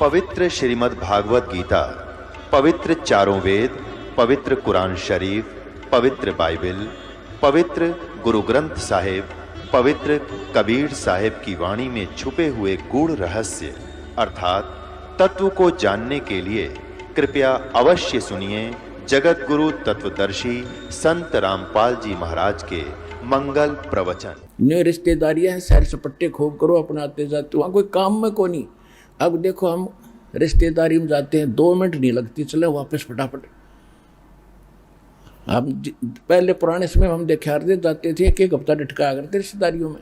पवित्र श्रीमद् भागवत गीता, पवित्र चारों वेद, पवित्र कुरान शरीफ, पवित्र बाइबल, पवित्र गुरु ग्रंथ साहिब, पवित्र कबीर साहिब की वाणी में छुपे हुए गूढ़ रहस्य अर्थात तत्व को जानने के लिए कृपया अवश्य सुनिए जगत गुरु तत्वदर्शी संत रामपाल जी महाराज के मंगल प्रवचन। न्यू रिश्तेदारियां हैं, सैर सपट्टे खूब करो, अपनाते जाते, वहां कोई काम में को नहीं। अब देखो हम रिश्तेदारी में जाते हैं, 2 मिनट नहीं लगती, चले वापस फटाफट। हम पहले पुराने समय हम देखारते जाते थे, एक हफ्ता डटका करते रिश्तेदारियों में,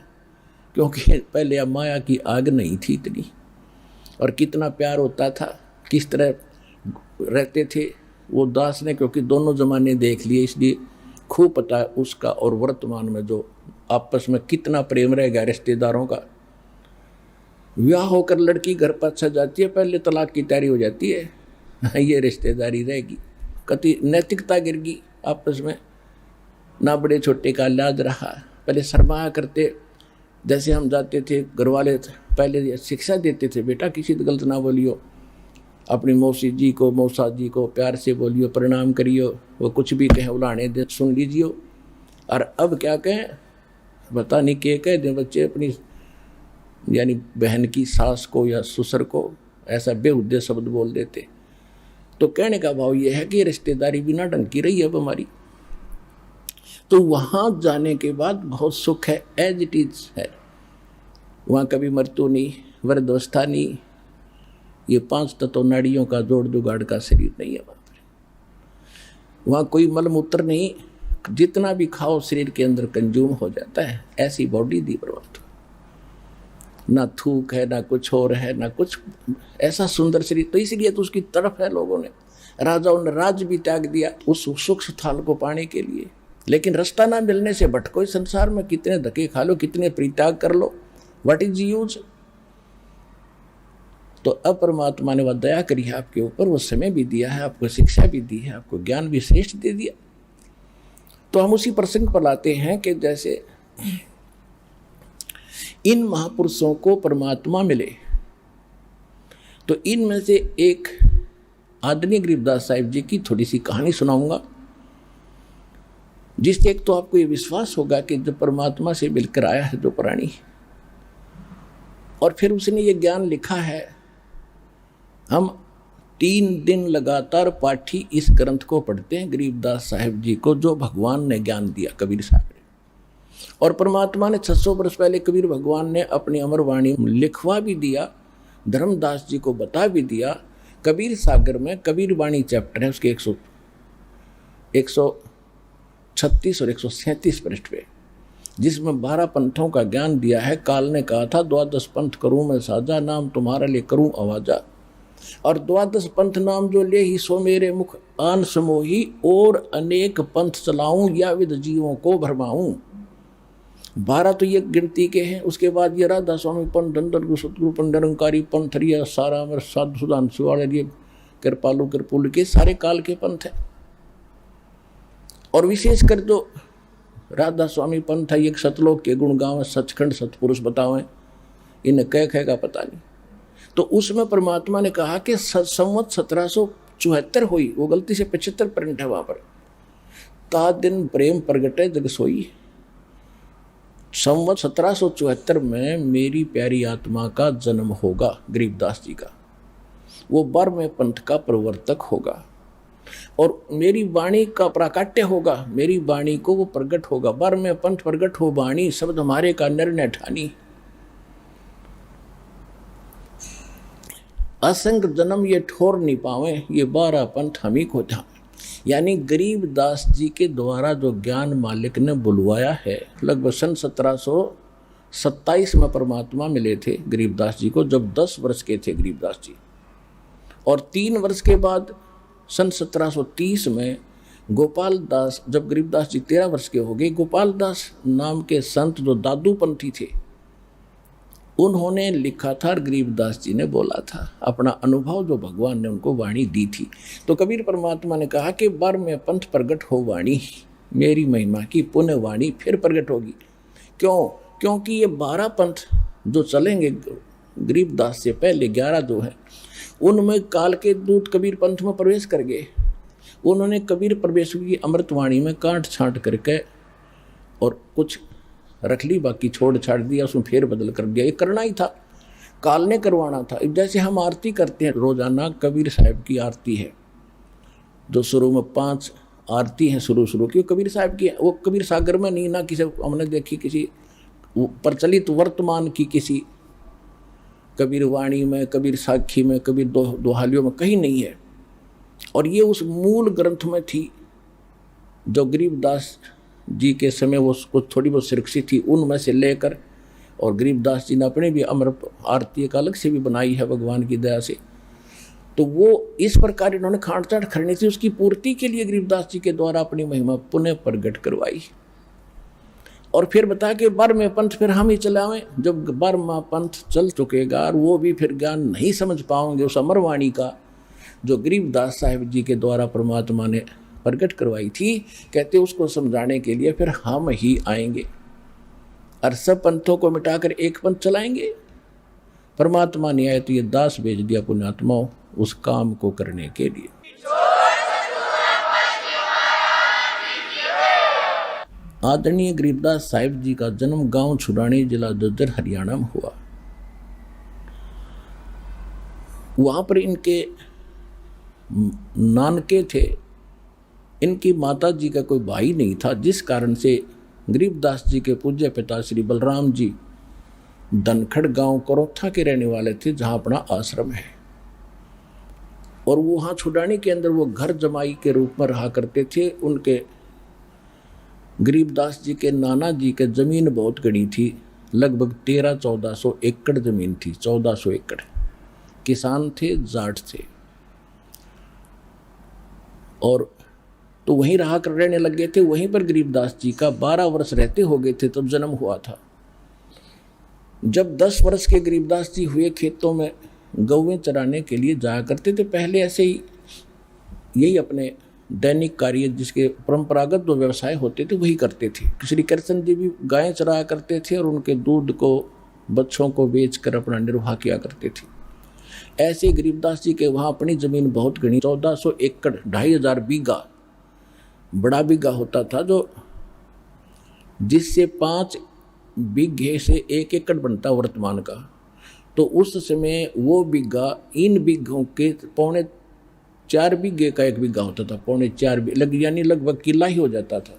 क्योंकि पहले अब माया की आग नहीं थी इतनी, और कितना प्यार होता था, किस तरह रहते थे वो दास ने, क्योंकि दोनों जमाने देख लिए, इसलिए खूब पता है उसका। और वर्तमान में जो आपस में कितना प्रेम रह गया रिश्तेदारों का। ब्याह होकर लड़की घर पर अच्छा जाती है, पहले तलाक की तैयारी हो जाती है, ये रिश्तेदारी रहेगी, कति नैतिकता गिर गई आपस में, ना बड़े छोटे का लाज रहा। पहले शर्माया करते, जैसे हम जाते थे घर वाले पहले शिक्षा देते थे, बेटा किसी गलत ना बोलियो, अपनी मौसी जी को मौसा जी को प्यार से बोलियो, प्रणाम करियो, वो कुछ भी कहें उलाने दे सुन लीजियो। और अब क्या कहें, पता नहीं क्या कह दें बच्चे अपनी यानी बहन की सास को या ससुर को ऐसा बेहुद्दे शब्द बोल देते। तो कहने का भाव ये है कि रिश्तेदारी बिना ढंग की रही है अब हमारी। तो वहाँ जाने के बाद बहुत सुख है, एज इट इज है। वहाँ कभी मृत्यु नहीं, वृद्धावस्था नहीं, ये 5 तत्व नाड़ियों का जोड़ जुगाड़ का शरीर नहीं है वहाँ पर। वहाँ कोई मलमूत्र नहीं, जितना भी खाओ शरीर के अंदर कंज्यूम हो जाता है, ऐसी बॉडी दी परमात्मा। ना थूक है, ना कुछ और है, ना कुछ, ऐसा सुंदर शरीर। तो इसलिए तो उसकी तरफ है लोगों ने, राजाओं ने राज भी त्याग दिया उस सुख स्थान को पाने के लिए। लेकिन रास्ता ना मिलने से भटको इस संसार में, कितने धक्के खा लो, कितने परित्याग कर लो, व्हाट इज यूज। तो अब परमात्मा ने वह दया करी है आपके ऊपर, वो समय भी दिया है, आपको शिक्षा भी दी है, आपको ज्ञान भी श्रेष्ठ दे दिया। तो हम उसी प्रसंग पर लाते हैं कि जैसे इन महापुरुषों को परमात्मा मिले, तो इनमें से एक आदरणीय गरीबदास साहिब जी की थोड़ी सी कहानी सुनाऊंगा, जिससे एक तो आपको ये विश्वास होगा कि जब परमात्मा से मिलकर आया है जो प्राणी, और फिर उसने ये ज्ञान लिखा है। हम 3 दिन लगातार पाठी इस ग्रंथ को पढ़ते हैं गरीबदास साहिब जी को, जो भगवान ने ज्ञान दिया कबीर साहब ने। और परमात्मा ने 600 वर्ष पहले कबीर भगवान ने अपनी अमर वाणी लिखवा भी दिया, धर्मदास जी को बता भी दिया। कबीर सागर में कबीर वाणी चैप्टर है, उसके 136 और 137 पृष्ठ पे, जिसमें 12 पंथों का ज्ञान दिया है। काल ने कहा था 12 पंथ करूं मैं साजा, नाम तुम्हारा ले करूं आवाजा। और 12 पंथ नाम जो ले ही सो मेरे मुख आन समोही, और अनेक पंथ चलाऊं या विद जीवों को भरमाऊं। 12 तो ये गिनती के हैं। उसके बाद ये राधा स्वामी पंथ, धनधर सतगुरु पंथ, निरंकारी पंथ, रिया सारा अमर साधु सुधान सुवाड़े, ये कृपालु कृपुल के सारे काल के पंथ हैं। और विशेषकर जो राधा स्वामी पंथ है, एक सतलोक के गुण गावे, सचखंड सतपुरुष बतावें, इन्हें कह का पता नहीं। तो उसमें परमात्मा ने कहा कि संवत 1774 हुई, वो गलती से 75 प्रिंट है वहां पर। ता दिन प्रेम प्रगटे जग सोई। संवत 1774 में मेरी प्यारी आत्मा का जन्म होगा, गरीबदास जी का। वो 12वें पंथ का प्रवर्तक होगा, और मेरी वाणी का प्राकाट्य होगा, मेरी वाणी को वो प्रगट होगा। 12वें पंथ प्रगट हो वाणी, शब्द हमारे का निर्णय ठानी। असंग जन्म ये ठोर नहीं पावे, ये 12 पंथ हम ही को था। यानी गरीबदास जी के द्वारा जो ज्ञान मालिक ने बुलवाया है, लगभग सन 1727 में परमात्मा मिले थे गरीबदास जी को, जब 10 वर्ष के थे गरीबदास जी। और 3 वर्ष के बाद सन 1730 में गोपाल दास, जब गरीबदास जी 13 वर्ष के हो गए, गोपाल दास नाम के संत जो दादू पंथी थे, उन्होंने लिखा था और गरीबदास जी ने बोला था अपना अनुभव, जो भगवान ने उनको वाणी दी थी। तो कबीर परमात्मा ने कहा कि 12वें पंथ प्रगट हो वाणी, मेरी महिमा की पुण्य वाणी फिर प्रगट होगी। क्यों? क्योंकि ये 12 पंथ जो चलेंगे गरीबदास से पहले 11 जो हैं, उनमें काल के दूत कबीर पंथ में प्रवेश कर गए। उन्होंने कबीर प्रवेश की अमृतवाणी में काट छांट करके और कुछ रख ली, बाकी छोड़ छाड़ दिया, उसमें फेर बदल कर दिया। ये करना ही था, काल ने करवाना था। जैसे हम आरती करते हैं रोजाना, कबीर साहब की आरती है जो शुरू में 5 आरती हैं शुरू की, कबीर साहब की। वो कबीर सागर में नहीं, ना किसी हमने देखी किसी प्रचलित वर्तमान की किसी कबीर वाणी में, कबीर साखी में, कबीर दोहालियों में कहीं नहीं है। और ये उस मूल ग्रंथ में थी जो गरीबदास जी के समय वो कुछ थोड़ी बहुत सुरक्षित थी, उनमें से लेकर, और गरीबदास जी ने अपने भी अमर आरती एक अलग से भी बनाई है भगवान की दया से। तो वो इस प्रकार इन्होंने खांड-छांट करनी थी, उसकी पूर्ति के लिए गरीबदास जी के द्वारा अपनी महिमा पुनः प्रकट करवाई। और फिर बता के बारहवें पंथ फिर हम ही चलावें। जब 12वां पंथ चल चुकेगा और वो भी फिर ज्ञान नहीं समझ पाओगे उस अमरवाणी का जो गरीबदास साहिब जी के द्वारा परमात्मा ने प्रकट करवाई थी, कहते उसको समझाने के लिए फिर हम ही आएंगे और सब पंथों को मिटाकर एक पंथ चलाएंगे। परमात्मा ने आए तो ये दास भेज दिया पुण्यात्माओं उस काम को करने के लिए। आदरणीय गरीबदास साहिब जी का जन्म गांव छुड़ानी, जिला झज्जर, हरियाणा में हुआ। वहां पर इनके नानके थे। इनकी माता जी का कोई भाई नहीं था, जिस कारण से गरीबदास जी के पूज्य पिता श्री बलराम जी धनखड़ गांव करोथा के रहने वाले थे, जहां अपना आश्रम है। और वहां छुड़ानी के अंदर वो घर जमाई के रूप में रहा करते थे। उनके गरीबदास जी के नाना जी के जमीन बहुत गड़ी थी, लगभग 1300-1400 एकड़ जमीन थी। 1400 एकड़ किसान थे, जाट थे। और तो वहीं रहा कर रहने लग गए थे। वहीं पर गरीबदास जी का 12 वर्ष रहते हो गए थे तब जन्म हुआ था। जब 10 वर्ष के गरीबदास जी हुए, खेतों में गौवें चराने के लिए जाया करते थे। पहले ऐसे ही यही अपने दैनिक कार्य जिसके परंपरागत जो व्यवसाय होते थे वही करते थे। श्री कृष्ण जी भी गायें चराया करते थे और उनके दूध को, बच्चों को बेचकर अपना निर्वाह किया करते थे। ऐसे गरीबदास जी के वहाँ अपनी जमीन बहुत घनी, 1400 एकड़, 2500 बीघा बड़ा बीघा होता था, जो जिससे 5 बीघे से 1 एकड़ बनता वर्तमान का। तो उस समय वो बीघा इन बीघों के 4.25 बीघे का 1 बीघा होता था। 4.25 यानी लगभग किला ही हो जाता था,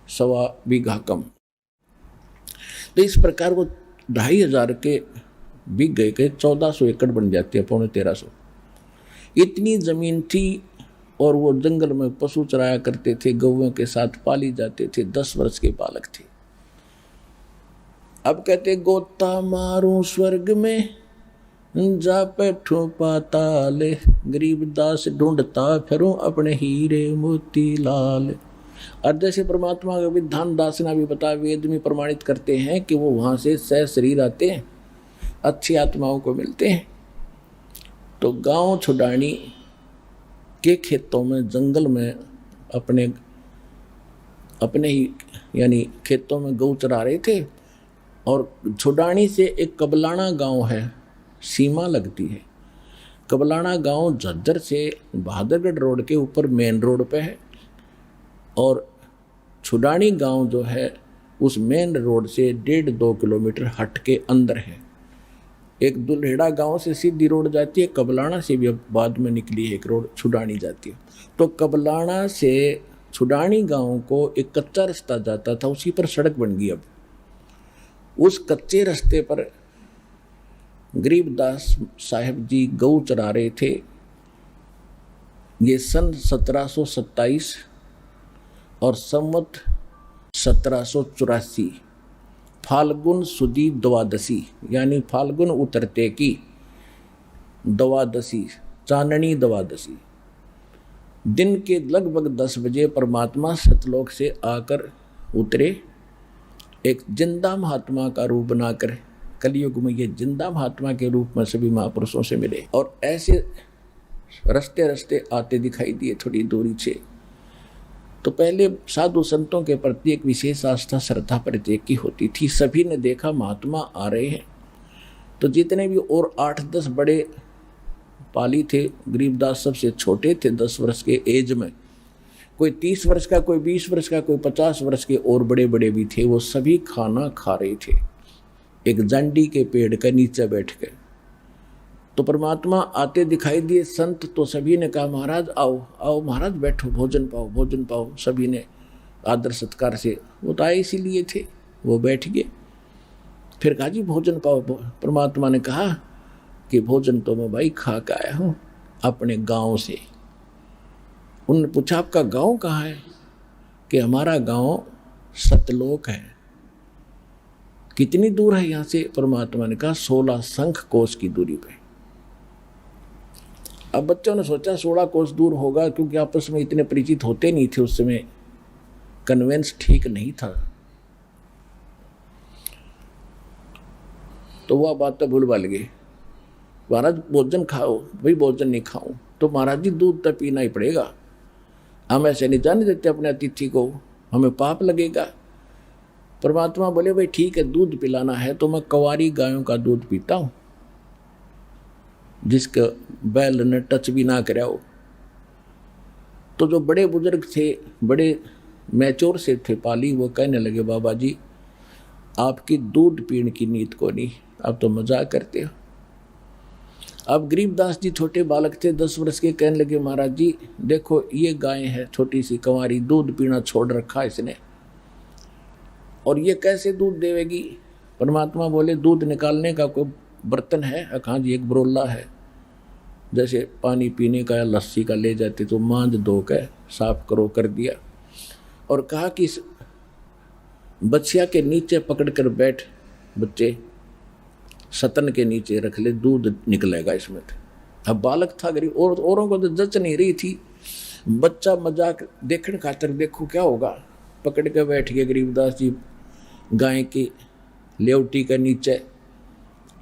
1.25 बीघा कम। तो इस प्रकार वो 2500 के बीघे के 1400 एकड़ बन जाते हैं, 1350। इतनी जमीन थी और वो जंगल में पशु चराया करते थे, गौओं के साथ पाली जाते थे। 10 वर्ष के बालक थे। अब कहते गोता मारूं स्वर्ग में जा बैठो पाताल, गरीबदास ढूंढता फिरूं अपने हीरे मोती लाल। और जैसे परमात्मा का विधान दासना भी बता, वेद में प्रमाणित करते हैं कि वो वहाँ से सह शरीर आते हैं, अच्छी आत्माओं को मिलते हैं। तो गांव छुड़ानी के खेतों में, जंगल में अपने ही यानी खेतों में गौ चरा रहे थे। और छुड़ानी से एक कबलाना गांव है, सीमा लगती है। कबलाना गांव झज्जर से बहादुरगढ़ रोड के ऊपर मेन रोड पे है, और छुड़ानी गांव जो है उस मेन रोड से 1.5-2 किलोमीटर हट के अंदर है। एक दुल्हेड़ा गांव से सीधी रोड जाती है, कबलाना से भी अब बाद में निकली है एक रोड छुड़ानी जाती है। तो कबलाना से छुड़ानी गांव को एक कच्चा रास्ता जाता था, उसी पर सड़क बन गई। अब उस कच्चे रास्ते पर गरीबदास साहिब जी गौ चरा रहे थे। ये सन 1727 और संवत 1784 फाल्गुन सुदी द्वादशी, यानी फाल्गुन उतरते की द्वादशी, चांदनी द्वादशी दिन के लगभग 10 बजे परमात्मा सतलोक से आकर उतरे। एक जिंदा महात्मा का रूप बनाकर कलयुग में ये जिंदा महात्मा के रूप में सभी महापुरुषों से मिले। और ऐसे रास्ते रास्ते आते दिखाई दिए थोड़ी दूरी से। तो पहले साधु संतों के प्रति एक विशेष आस्था, श्रद्धा प्रत्येक की होती थी। सभी ने देखा महात्मा आ रहे हैं, तो जितने भी और 8-10 बड़े पाली थे। गरीबदास सबसे छोटे थे, 10 वर्ष के एज में। कोई 30 वर्ष का, कोई 20 वर्ष का, कोई 50 वर्ष के, और बड़े बड़े भी थे। वो सभी खाना खा रहे थे एक जांडी के पेड़ के नीचे बैठ के। तो परमात्मा आते दिखाई दिए संत, तो सभी ने कहा महाराज आओ आओ महाराज बैठो, भोजन पाओ भोजन पाओ। सभी ने आदर सत्कार से, वो तो आए इसीलिए थे, वो बैठ गए। फिर कहा जी भोजन पाओ। परमात्मा ने कहा कि भोजन तो मैं भाई खा के आया हूँ अपने गांव से। उन्होंने पूछा आपका गांव कहाँ है? कि हमारा गांव सतलोक है। कितनी दूर है यहाँ से? परमात्मा ने कहा 16 शंख कोस की दूरी पे। अब बच्चों ने सोचा 16 कोस दूर होगा, क्योंकि आपस में इतने परिचित होते नहीं थे उस समय, कन्वेंस ठीक नहीं था। तो वह बात तो भूल भाल गई। महाराज भोजन खाओ। भाई भोजन नहीं खाऊं तो महाराज जी दूध तो पीना ही पड़ेगा, हम ऐसे नहीं जाने देते अपने अतिथि को, हमें पाप लगेगा। परमात्मा बोले भाई ठीक है, दूध पिलाना है तो मैं कवारी गायों का दूध पीता हूँ, जिसके बैल ने टच भी ना कराओ। तो जो बड़े बुजुर्ग थे, बड़े मैच्योर से थे पाली, वो कहने लगे बाबा जी आपकी दूध पीने की नीत को नहीं, अब तो मजाक करते हो। अब गरीबदास जी छोटे बालक थे 10 वर्ष के, कहने लगे महाराज जी देखो ये गाय है छोटी सी कंवारी, दूध पीना छोड़ रखा इसने, और ये कैसे दूध देवेगी? परमात्मा बोले दूध निकालने का कोई बर्तन है? हाँ जी एक बरोला है, जैसे पानी पीने का या लस्सी का ले जाते तो मांझ धो के साफ करो, कर दिया। और कहा कि इस बच्चिया के नीचे पकड़ कर बैठ, बच्चे सतन के नीचे रख ले, दूध निकलेगा इसमें। अब बालक था गरीब, और औरों को तो जच नहीं रही थी, बच्चा मजाक देखने खातर देखो क्या होगा, पकड़ के बैठ गए गरीबदास जी गाय की लेवटी के नीचे,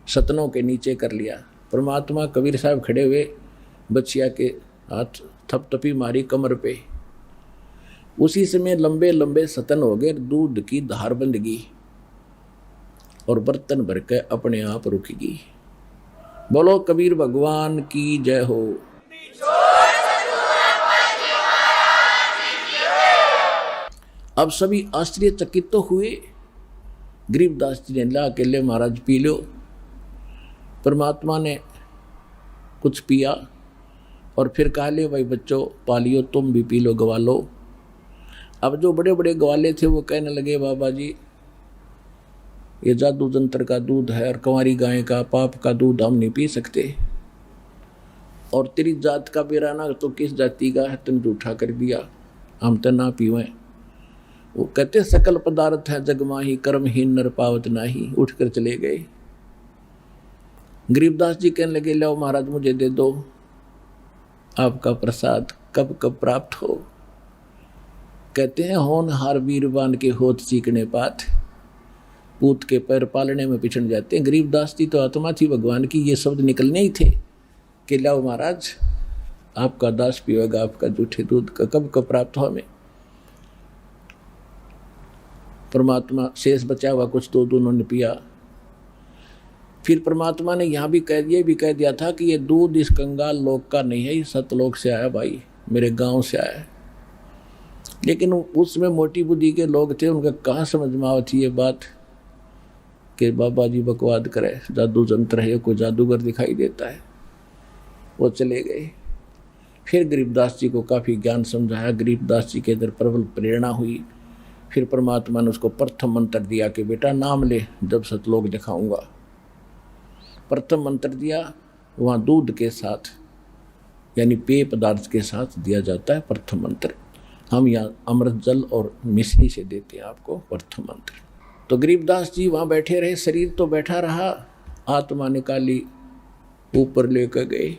सतनों के नीचे कर लिया। परमात्मा कबीर साहब खड़े हुए, बच्चिया के हाथ थपथपी मारी कमर पे। उसी समय लंबे लंबे सतन हो गए, दूध की धार बंध गई और बर्तन भर के अपने आप रुक गई। बोलो कबीर भगवान की जय हो। अब सभी आश्चर्यचकित तो हुए। गरीबदास जी ने ला के ले महाराज पी लो। परमात्मा ने कुछ पिया और फिर कहा ले भाई बच्चों पालियो, तुम भी पी लो, गवा लो। अब जो बड़े बड़े ग्वाले थे वो कहने लगे बाबा जी ये जादू जंत्र का दूध है और कंवारी गाय का पाप का दूध हम नहीं पी सकते, और तेरी जात का बेराना तो किस जाति का है, तुम झूठा कर दिया, हम तो ना पीवें। वो कहते सकल पदार्थ है जगमाही, कर्महीन नर पावत नाही। उठ कर चले गए। गरीबदास जी कहने लगे लो महाराज मुझे दे दो, आपका प्रसाद कब कब प्राप्त हो। कहते हैं होनहार वीरवान के होत सीखने पात, पूत के पैर पालने में पिछड़ जाते हैं। गरीबदास जी तो आत्मा थी भगवान की, ये शब्द निकलने ही थे कि लाओ महाराज आपका दास पिएगा आपका जूठे दूध का, कब कब प्राप्त हो हमें। परमात्मा शेष बचा हुआ कुछ दूध उन्होंने पिया। फिर परमात्मा ने यहाँ भी कह दिया था कि ये दूध इस कंगाल लोक का नहीं है, ये सतलोक से आया भाई, मेरे गांव से आया है। लेकिन उसमें मोटी बुद्धि के लोग थे, उनका कहाँ समझ में आवती ये बात कि बाबा जी बकवाद करे, जादू जंत्र है, कोई जादूगर दिखाई देता है। वो चले गए। फिर गरीबदास जी को काफ़ी ज्ञान समझाया, गरीबदास जी के अंदर प्रबल प्रेरणा हुई। फिर परमात्मा ने उसको प्रथम मंत्र दिया कि बेटा नाम ले, जब सतलोक दिखाऊंगा। प्रथम मंत्र दिया, वहाँ दूध के साथ यानी पेय पदार्थ के साथ दिया जाता है प्रथम मंत्र। हम यहाँ अमृत जल और मिश्री से देते हैं आपको प्रथम मंत्र। तो गरीबदास जी वहाँ बैठे रहे, शरीर तो बैठा रहा, आत्मा निकाली ऊपर लेकर गए।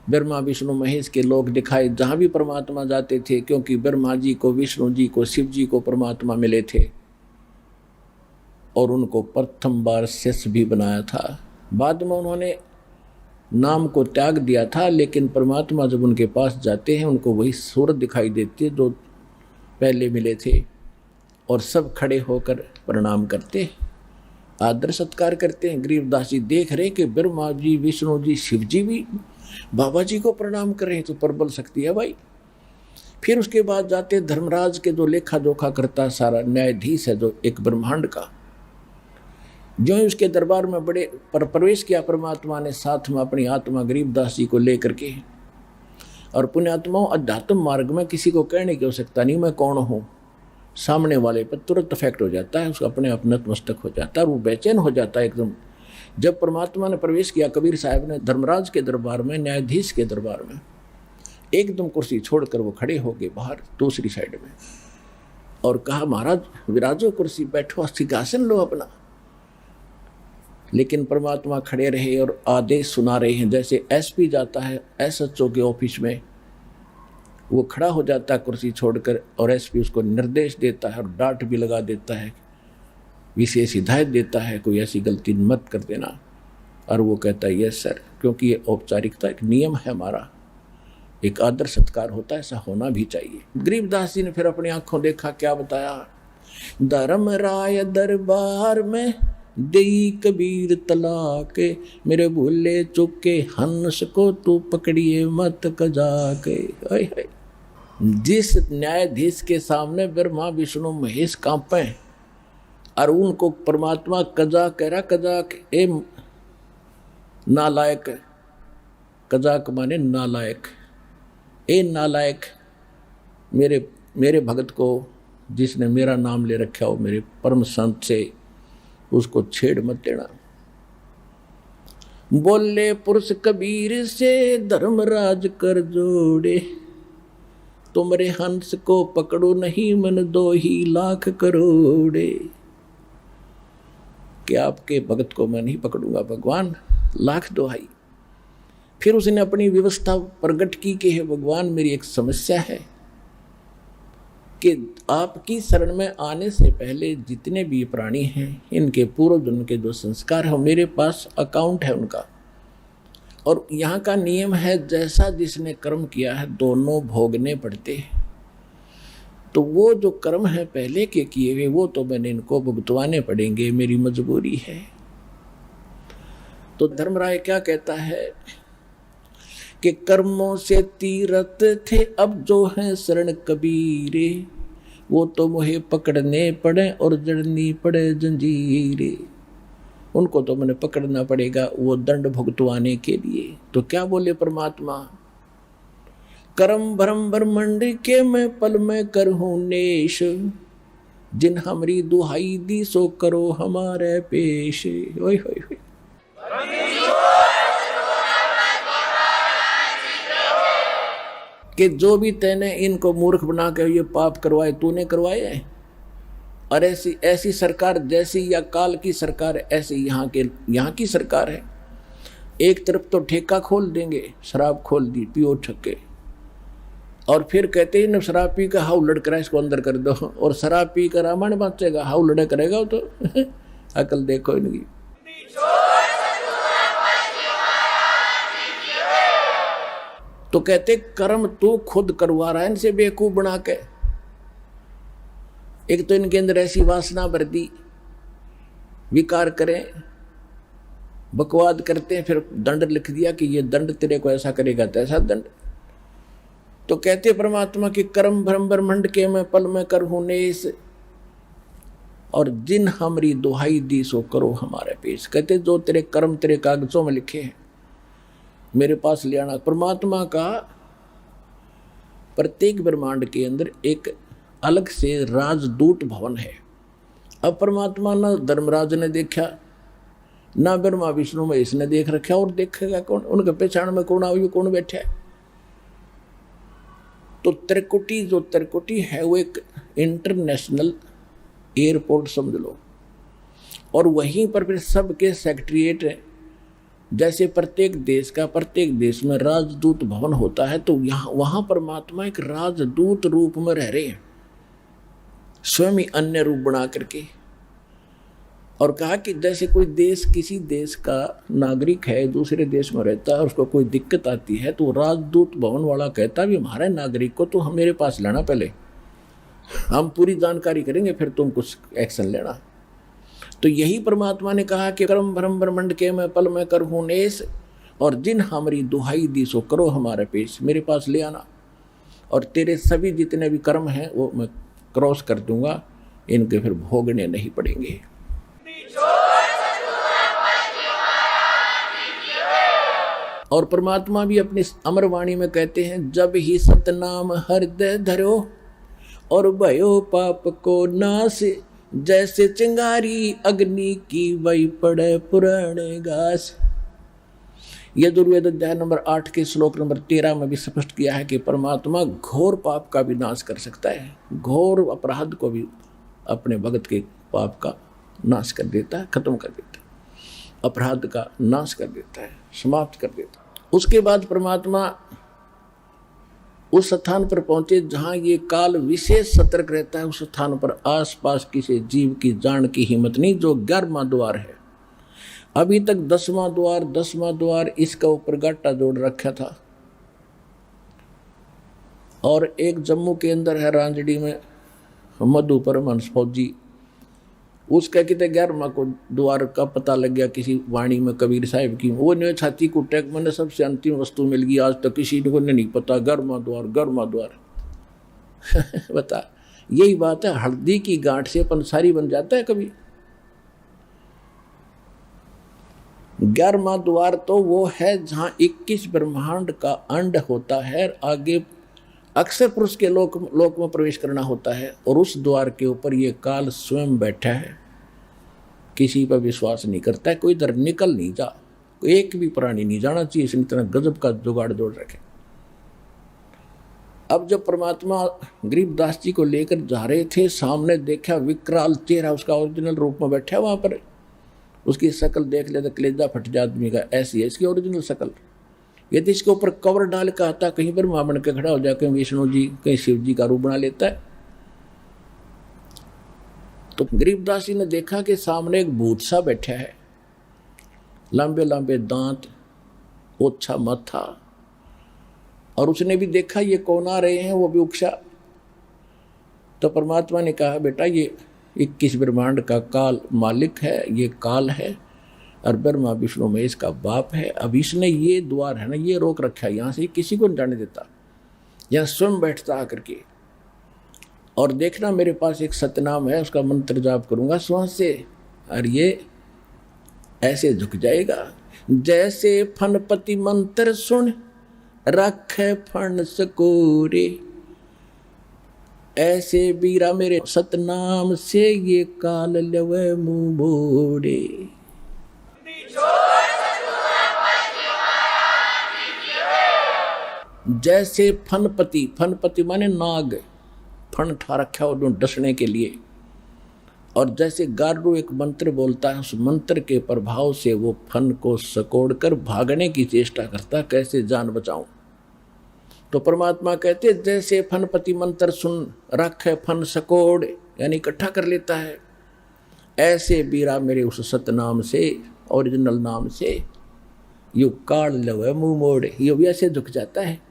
ब्रह्मा विष्णु महेश के लोग दिखाए जहाँ भी परमात्मा जाते थे, क्योंकि ब्रह्मा जी को, विष्णु जी को, शिव जी को परमात्मा मिले थे और उनको प्रथम बार शेष भी बनाया था। बाद में उन्होंने नाम को त्याग दिया था, लेकिन परमात्मा जब उनके पास जाते हैं उनको वही सूरत दिखाई देती है जो पहले मिले थे, और सब खड़े होकर प्रणाम करते, आदर सत्कार करते हैं। गरीबदास जी देख रहे कि ब्रह्मा जी, विष्णु जी, शिव जी भी बाबा जी को प्रणाम करें तो प्रबल शक्ति है भाई। फिर उसके बाद जाते धर्मराज के जो लेखा जोखा करता सारा न्यायाधीश है जो एक ब्रह्मांड का, जो ही उसके दरबार में बड़े प्रवेश किया परमात्मा ने, साथ में अपनी आत्मा गरीबदास जी को लेकर के। और पुण्यात्माओं, अध्यात्म मार्ग में किसी को कहने की आवश्यकता नहीं मैं कौन हूँ, सामने वाले पर तुरंत इफेक्ट हो जाता है, उसका अपने आप नतमस्तक हो जाता है और वो बेचैन हो जाता है एकदम। जब परमात्मा ने प्रवेश किया कबीर साहब ने धर्मराज के दरबार में, न्यायाधीश के दरबार में, एकदम कुर्सी छोड़कर वो खड़े हो गए बाहर दूसरी साइड में और कहा महाराज विराजो कुर्सी, बैठो, सिंहासन लो अपना। लेकिन परमात्मा खड़े रहे और आदेश सुना रहे हैं। जैसे एसपी जाता है एसएचओ के ऑफिस में, वो खड़ा हो जाता है कुर्सी छोड़कर और एसपी उसको निर्देश देता है और डांट भी लगा देता है, विशेष हिदायत देता है, कोई ऐसी गलती मत कर देना। और वो कहता है यस सर, क्योंकि ये औपचारिकता एक नियम है हमारा, एक आदर सत्कार होता है, ऐसा होना भी चाहिए। गरीबदास जी ने फिर अपनी आंखों देखा, क्या बताया, धर्मराय दरबार में देई कबीर तलाके, मेरे भूले चुके हंस को तू पकड़िए मत कजाके। जिस न्यायाधीश के सामने ब्रह्मा विष्णु महेश कांपे और उनको परमात्मा कजा कह रहा, कजाक ए नालायक, कजाक माने नालायक, ए नालायक, मेरे भगत को जिसने मेरा नाम ले रखा हो, मेरे परम संत से, उसको छेड़ मत देना। बोले पुरुष कबीर से धर्मराज कर जोड़े, तुमरे हंस को पकड़ो नहीं मन 2 ही लाख करोड़े। कि आपके भगत को मैं नहीं पकड़ूंगा भगवान, लाख दोहाई। फिर उसने अपनी व्यवस्था प्रकट की कि हे भगवान मेरी एक समस्या है कि आपकी शरण में आने से पहले जितने भी प्राणी हैं इनके पूर्व जन्म के जो संस्कार है मेरे पास अकाउंट है उनका, और यहाँ का नियम है जैसा जिसने कर्म किया है दोनों भोगने पड़ते हैं। तो वो जो कर्म है पहले के किए हुए वो तो मैंने इनको भुगतवाने पड़ेंगे, मेरी मजबूरी है। तो धर्मराय क्या कहता है कि कर्मों से तीरथ थे अब जो हैं शरण कबीरे, वो तो मुझे पकड़ने पड़े और जड़नी पड़े जंजीरे। उनको तो मैंने पकड़ना पड़ेगा वो दंड भुगतवाने के लिए। तो क्या बोले परमात्मा, करम भरम ब्रह्मंड के मैं पल में करहूं नेश, जिन हमरी दुहाई दी सो करो हमारे पेश। ओए होए होए। कि जो भी तैने इनको मूर्ख बना के ये पाप करवाए तूने करवाए, और ऐसी सरकार जैसी या काल की सरकार ऐसी यहाँ की सरकार है। एक तरफ तो ठेका खोल देंगे, शराब खोल दी, पियो छक्के, और फिर कहते हैं न शराब पी कर हाउ लड़क रहा है इसको अंदर कर दो, और शराब पी कर रामायण बाँचेगा, हाउ लड़े करेगा तो अकल देखो इनकी। तो कहते कर्म तू खुद करवा रहा है इनसे बेवकूफ बना के। एक तो इनके अंदर ऐसी वासना भर दी, विकार करें, बकवाद करते हैं, फिर दंड लिख दिया कि ये दंड तेरे को ऐसा करेगा तैसा दंड। तो कहते परमात्मा कि कर्म भ्रम ब्रह्मंड के मैं पल में करहूं नेस, और जिन हमारी दुहाई दी सो करो हमारे पेश। कहते जो तेरे कर्म तेरे कागजों में लिखे हैं मेरे पास ले आना। परमात्मा का प्रत्येक ब्रह्मांड के अंदर एक अलग से राजदूत भवन है। अब परमात्मा ना धर्मराज ने देखा, ना ब्रह्मा विष्णु में इसने देख रखा, और देखेगा कौन? उनके पहचान में कौन आयु कौन बैठा है? तो त्रिकुटी जो त्रिकुटी है वो एक इंटरनेशनल एयरपोर्ट समझ लो, और वहीं पर फिर सबके सेक्रेटरीट है। जैसे प्रत्येक देश का प्रत्येक देश में राजदूत भवन होता है, तो यहाँ वहाँ परमात्मा एक राजदूत रूप में रह रहे हैं, स्वयं ही अन्य रूप बना करके। और कहा कि जैसे कोई देश किसी देश का नागरिक है दूसरे देश में रहता है, उसको कोई दिक्कत आती है तो राजदूत भवन वाला कहता भी हमारे नागरिक को तो हम मेरे पास लाना, पहले हम पूरी जानकारी करेंगे फिर तुम कुछ एक्शन लेना। तो यही परमात्मा ने कहा कि कर्म भ्रम ब्रह्मंड के मैं पल में करहूं नेस, और जिन हमारी दुहाई दी सो करो हमारे पेश, मेरे पास ले आना, और तेरे सभी जितने भी कर्म हैं वो मैं क्रॉस कर दूंगा, इनके फिर भोगने नहीं पड़ेंगे। और परमात्मा भी अपनी अमर वाणी में कहते हैं, जब ही सतनाम हृदय धरो और भयो पाप को नाश, जैसे चिंगारी अग्नि की वही पड़े पुराने घास। यजुर्वेद अध्याय नंबर 8 के श्लोक नंबर 13 में भी स्पष्ट किया है कि परमात्मा घोर पाप का भी नाश कर सकता है, घोर अपराध को भी अपने भगत के पाप का नाश कर देता है, खत्म कर देता है, अपराध का नाश कर देता है, समाप्त कर देता है। उसके बाद परमात्मा उस स्थान पर पहुंचे जहां ये काल विशेष सतर्क रहता है। उस स्थान पर आसपास किसी जीव की जान की हिम्मत नहीं, जो 11वां द्वार है। अभी तक 10वां द्वार इसका ऊपर गाटा जोड़ रखा था। और एक जम्मू के अंदर है रांजड़ी में मधु परमहंस फौजी, उसका कितने 11वां को द्वार का पता लग गया किसी वाणी में कबीर साहिब की। वो ने छाती को टैक, मैंने सबसे अंतिम वस्तु मिल गई, आज तक किसी को नहीं पता 11वां द्वार बता, यही बात है, हल्दी की गांठ से पंसारी बन जाता है कभी। 11वां द्वार तो वो है जहां 21 ब्रह्मांड का अंड होता है, आगे अक्षर पुरुष के लोक में प्रवेश करना होता है। और उस द्वार के ऊपर ये काल स्वयं बैठा है, किसी पर विश्वास नहीं करता है, कोई इधर निकल नहीं जा, एक भी प्राणी नहीं जाना चाहिए, इसने इतना गजब का जुगाड़ जोड़ रखे। अब जब परमात्मा गरीबदास जी को लेकर जा रहे थे, सामने देखा विकराल चेहरा उसका ओरिजिनल रूप में बैठा वहां पर। उसकी शक्ल देख ले तो कलेजा फट जाए आदमी का, ऐसी है इसकी ओरिजिनल शक्ल। यदि इसके ऊपर कवर डाल का आता, कहीं पर मां बन के खड़ा हो जाए, कहीं विष्णु जी कहीं शिव जी का रूप बना लेता है। तो गरीबदास जी ने देखा कि सामने एक भूत सा बैठा है, लंबे लंबे दांत, ओछा माथा, और उसने भी देखा ये कौन आ रहे हैं, वो भी उकसा। तो परमात्मा ने कहा, बेटा ये 21 ब्रह्मांड का काल मालिक है, ये काल है, और ब्रह्मा विष्णु में इसका बाप है। अब इसने ये द्वार है ना, ये रोक रखा है, यहाँ से किसी को नहीं जाने देता, यहाँ स्वयं बैठता आकर के। और देखना मेरे पास एक सतनाम है, उसका मंत्र जाप करूंगा श्वास से, और ये ऐसे झुक जाएगा जैसे फनपति मंत्र सुन रखे फन सकोरे, ऐसे बीरा मेरे सतनाम से ये काल लवे मुंह बोड़े। जैसे फनपति, फनपति माने नाग, फन ठा रखा हो डसने के लिए। और जैसे गारू एक मंत्र बोलता है, उस मंत्र के प्रभाव से वो फन को सकोड़कर भागने की चेष्टा करता, कैसे जान बचाऊं। तो परमात्मा कहते जैसे फनपति मंत्र सुन रखे फन सकोड़, यानी इकट्ठा कर लेता है, ऐसे बीरा मेरे उस सतनाम से, ओरिजिनल नाम से, यू काल लवे मुंह मोड़, ये भी ऐसे झुक जाता है।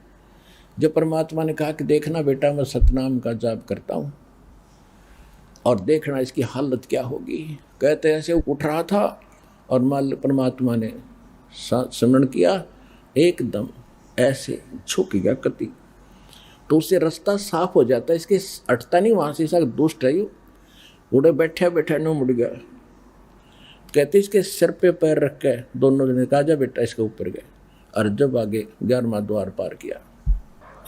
जब परमात्मा ने कहा कि देखना बेटा मैं सतनाम का जाप करता हूँ और देखना इसकी हालत क्या होगी, कहते ऐसे उठ रहा था और परमात्मा ने स्मरण किया, एकदम ऐसे झुक गया कति, तो उससे रास्ता साफ हो जाता है, इसके अटता नहीं वहाँ से, इसका दुष्ट है, उड़े बैठे बैठे न मुड़ गया। कहते इसके सिर पे पैर रख के दोनों जने कहा जा बेटा इसके ऊपर गए, और जब आगे 11वां द्वार पार किया।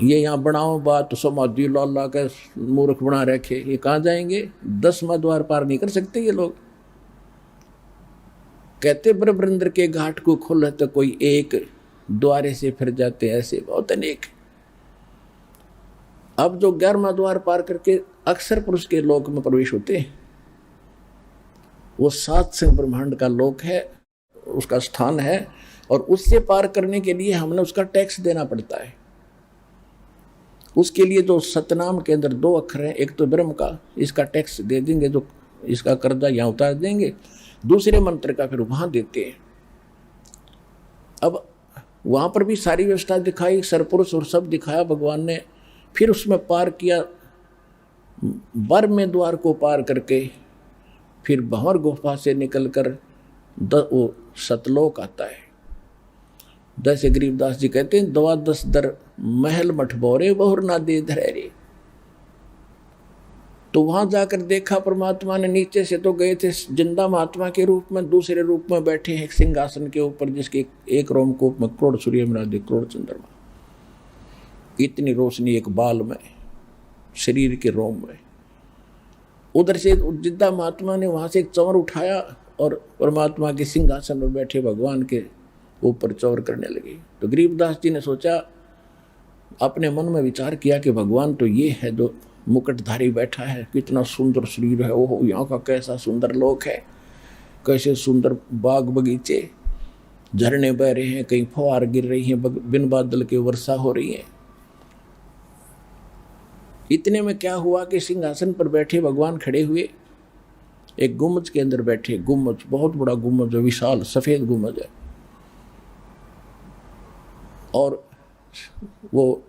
ये यहाँ बनाओ बात तो समाधि ला के मूर्ख बना रखे, ये कहाँ जाएंगे, 10वां द्वार पार नहीं कर सकते ये लोग। कहते ब्रह्मेंद्र के घाट को खोले तो कोई एक द्वारे से फिर जाते, ऐसे बहुत अनेक। अब जो 11वां द्वार पार करके अक्षर पुरुष के लोक में प्रवेश होते हैं, वो 7 संग ब्रह्मांड का लोक है, उसका स्थान है, और उससे पार करने के लिए हमने उसका टैक्स देना पड़ता है। उसके लिए जो सतनाम के अंदर 2 अक्षर हैं, एक तो ब्रह्म का, इसका टैक्स दे देंगे, जो इसका कर्जा यहाँ उतार देंगे, दूसरे मंत्र का फिर वहाँ देते हैं। अब वहाँ पर भी सारी व्यवस्था दिखाई, सरपुरुष और सब दिखाया भगवान ने। फिर उसमें पार किया, बर में द्वार को पार करके फिर भंवर गुफा से निकलकर वो सतलोक आता है। जैसे गरीबदास जी कहते हैं, 10 दर महल मठ बोरे बहुर ना दे धरे। तो वहां जाकर देखा परमात्मा ने, नीचे से तो गए थे जिंदा महात्मा के रूप में, दूसरे रूप में बैठे हैं सिंहासन के ऊपर, जिसके एक रोमकूप में करोड़ सूर्य मिला, करोड़ चंद्रमा, इतनी रोशनी एक बाल में, शरीर के रोम में। उधर से जिंदा महात्मा ने वहां से एक चंवर उठाया और परमात्मा के सिंहासन पर बैठे भगवान के ऊपर चौर करने लगे। तो गरीबदास जी ने सोचा, अपने मन में विचार किया कि भगवान तो ये है जो मुकुटधारी बैठा है, कितना सुंदर शरीर है, ओहो यहाँ का कैसा सुंदर लोक है, कैसे सुंदर बाग बगीचे, झरने बह रहे हैं, कहीं फुहार गिर रही हैं, बिन बादल के वर्षा हो रही है। इतने में क्या हुआ कि सिंहासन पर बैठे भगवान खड़े हुए, एक गुम्बज के अंदर बैठे, गुम्बज बहुत बड़ा गुम्बज है, विशाल सफेद गुम्बज है, और वो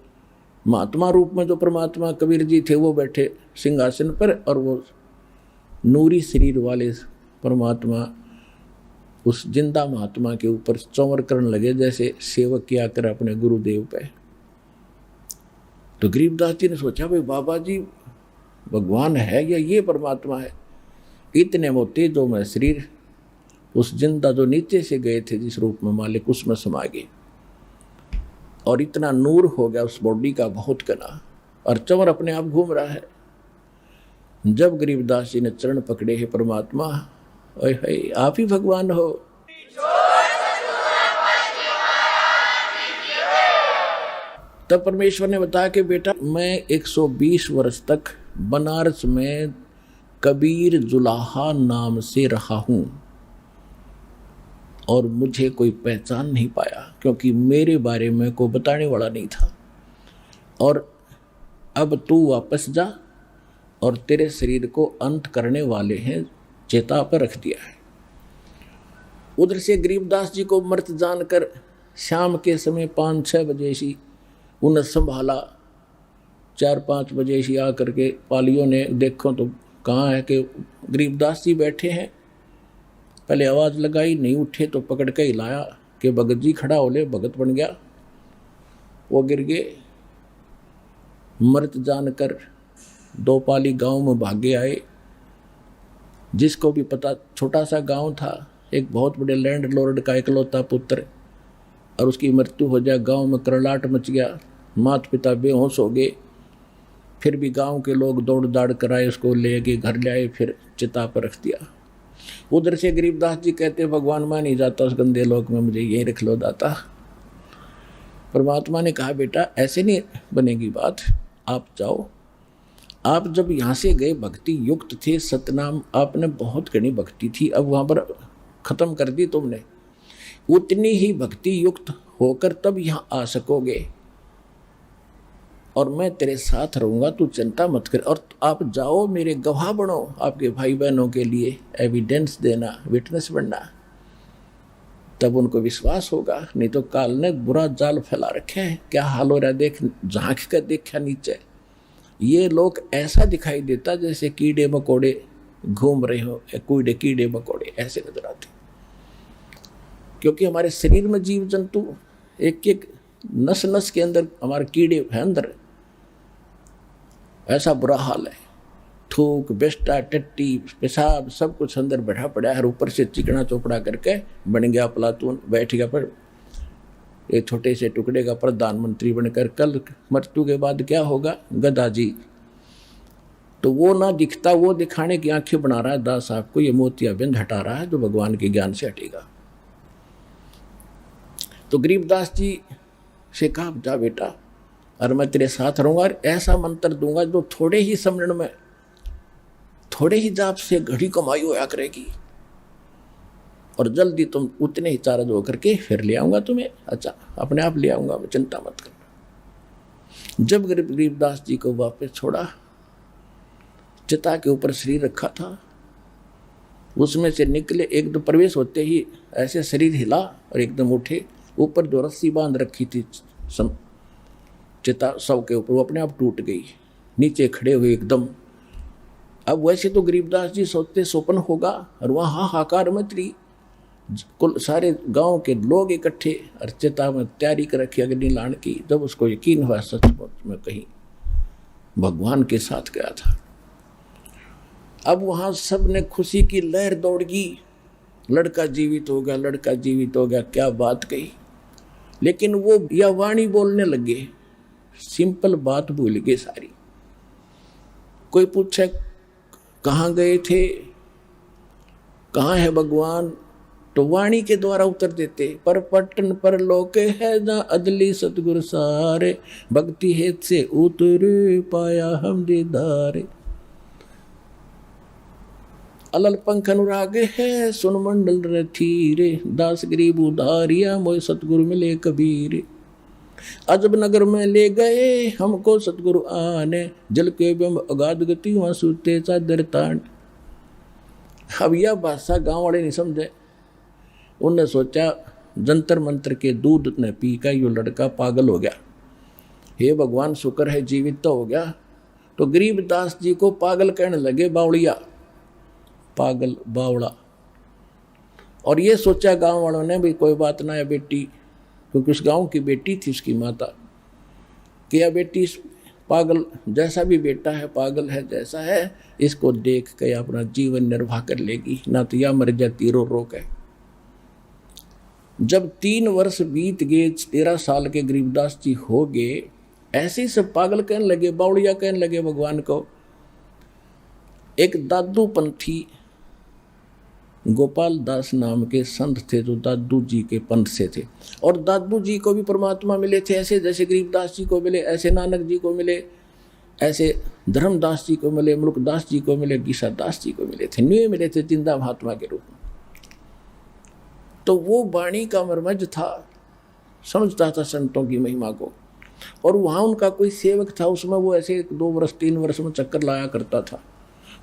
महात्मा रूप में जो परमात्मा कबीर जी थे वो बैठे सिंहासन पर, और वो नूरी शरीर वाले परमात्मा उस जिंदा महात्मा के ऊपर चंवर करने लगे, जैसे सेवक किया कर अपने गुरुदेव पे। तो गरीबदास जी ने सोचा, भाई बाबा जी भगवान है या ये परमात्मा है? इतने वो तेजो में शरीर उस जिंदा जो नीचे से गए थे जिस रूप में मालिक, उसमें समा गए, और इतना नूर हो गया उस बॉडी का, बहुत घना, और चंवर अपने आप घूम रहा है। जब गरीबदास जी ने चरण पकड़े हैं परमात्मा, ओए है आप ही भगवान हो। तब परमेश्वर ने बताया कि बेटा मैं 120 वर्ष तक बनारस में कबीर जुलाहा नाम से रहा हूं, और मुझे कोई पहचान नहीं पाया, क्योंकि मेरे बारे में कोई बताने वाला नहीं था। और अब तू वापस जा, और तेरे शरीर को अंत करने वाले हैं चेता पर रख दिया है। उधर से गरीबदास जी को मृत जानकर शाम के समय 5-6 बजे सी उन्हें संभाला, 4-5 बजे सी आकर के पालियों ने देखो तो कहाँ है कि गरीबदास जी बैठे हैं। पहले आवाज़ लगाई, नहीं उठे तो पकड़ के हिलाया कि भगत जी खड़ा हो ले, भगत बन गया। वो गिर गए, मृत जानकर 2 पाली गांव में भागे आए। जिसको भी पता, छोटा सा गांव था, एक बहुत बड़े लैंड लॉर्ड का इकलौता पुत्र, और उसकी मृत्यु हो जाए, गांव में करलाट मच गया, माता पिता बेहोश हो गए। फिर भी गांव के लोग दौड़ दाड़ कराए, उसको ले गए, घर ले आए, फिर चिता पर रख दिया। उधर से गरीबदास जी कहते, भगवान मैं नहीं जाता उस गंदे लोक में, मुझे यही रख लो दाता। परमात्मा ने कहा, बेटा ऐसे नहीं बनेगी बात, आप जाओ। आप जब यहाँ से गए भक्ति युक्त थे, सतनाम आपने बहुत घनी भक्ति थी, अब वहाँ पर खत्म कर दी तुमने, उतनी ही भक्ति युक्त होकर तब यहाँ आ सकोगे, और मैं तेरे साथ रहूँगा, तू चिंता मत कर। और आप जाओ, मेरे गवाह बनो, आपके भाई बहनों के लिए एविडेंस देना, विटनेस बनना, तब उनको विश्वास होगा। नहीं तो काल ने बुरा जाल फैला रखे हैं, क्या हाल हो रहा है देख, झांक कर देखा नीचे, ये लोग ऐसा दिखाई देता जैसे कीड़े मकोड़े घूम रहे हो, कीड़े मकोड़े ऐसे नजर आते, क्योंकि हमारे शरीर में जीव जंतु एक एक नस नस के अंदर हमारे कीड़े हैं अंदर, ऐसा बुरा हाल है। थूक, बेस्टा, टट्टी, पेशाब सब कुछ अंदर बैठा पड़ा है, ऊपर से चिकना चोपड़ा करके बन गया प्लातून, बैठ गया पर एक छोटे से टुकड़े का प्रधानमंत्री बनकर। कल मृत्यु के बाद क्या होगा, गदा जी। तो वो ना दिखता, वो दिखाने की आंखें बना रहा है दास साहब को, ये मोतियाबिंद हटा रहा है जो भगवान के ज्ञान से हटेगा। तो गरीबदास जी से कहा, जा बेटा, और मैं तेरे साथ रहूंगा, और ऐसा मंत्र दूंगा जो थोड़े ही समरण में, थोड़े ही जाप से घड़ी कमाई होया करेगी, और जल्दी तुम उतने ही चार्ज होकर के फिर ले आऊंगा तुम्हें। अच्छा, अपने आप ले आऊंगा मैं, चिंता मत करना। जब गरीबदास जी को वापस छोड़ा, चिता के ऊपर शरीर रखा था, उसमें से निकले, एकदम प्रवेश होते ही ऐसे शरीर हिला और एकदम उठे। ऊपर जो रस्सी बांध रखी थी चिता शव के ऊपर, वो अपने आप टूट गई, नीचे खड़े हुए एकदम। अब वैसे तो गरीबदास जी सोचते स्वप्न होगा, और वहाँ हाहाकार मच रही, कुल सारे गांव के लोग इकट्ठे और चिता में तैयारी कर रखी अग्नि लाने की। जब उसको यकीन हुआ सचमुच में कहीं भगवान के साथ गया था, अब वहां सब ने खुशी की लहर दौड़ गई, लड़का जीवित हो गया, लड़का जीवित हो गया, क्या बात कही। लेकिन वो यह वाणी बोलने लगे, सिंपल बात भूल गए सारी। कोई पूछे कहाँ गए थे, कहाँ है भगवान, तो वाणी के द्वारा उत्तर देते, पर पट्टन पर लोके है ना अदली सतगुरु सारे, भक्ति हेत से उतरे पाया हम दीदारे। अलल पंख अनुराग है सुन मंडल रथीरे, दास गरीब उधारिया मोय सतगुरु मिले कबीरे। अजब नगर में ले गए हमको सतगुरु आने, जल के बिंब अगाध गति वहां सूते चादर तान। अब यह भाषा गांव वाले नहीं समझे। उन्होंने सोचा जंतर मंत्र के दूध ने पी का यो लड़का पागल हो गया, हे भगवान शुक्र है जीवित तो हो गया। तो गरीबदास जी को पागल कहने लगे, बावड़िया, पागल बावड़ा। और ये सोचा गांव वालों ने भी कोई बात ना है बेटी, क्योंकि उस गांव की बेटी थी उसकी माता, कि यह बेटी पागल जैसा भी बेटा है पागल है जैसा है, इसको देख के अपना जीवन निर्वाह कर लेगी, ना तो या मर जाती रो रो के। जब 3 वर्ष बीत गए, 13 साल के गरीबदास जी हो गए, ऐसे ही सब पागल कहने लगे, बावड़िया कहने लगे भगवान को। एक दादू पंथी गोपाल दास नाम के संत थे जो दादू जी के पंथ से थे, और दादू जी को भी परमात्मा मिले थे, ऐसे जैसे गरीबदास जी को मिले, ऐसे नानक जी को मिले, ऐसे धर्मदास जी को मिले, मुल्कदास जी को मिले, गीसा दास जी को मिले थे, न्यू मिले थे जिंदा महात्मा के रूप में। तो वो वाणी का मर्मज था, समझता था संतों की महिमा को। और वहाँ उनका कोई सेवक था, उसमें वो ऐसे 2 वर्ष 3 वर्ष में चक्कर लाया करता था।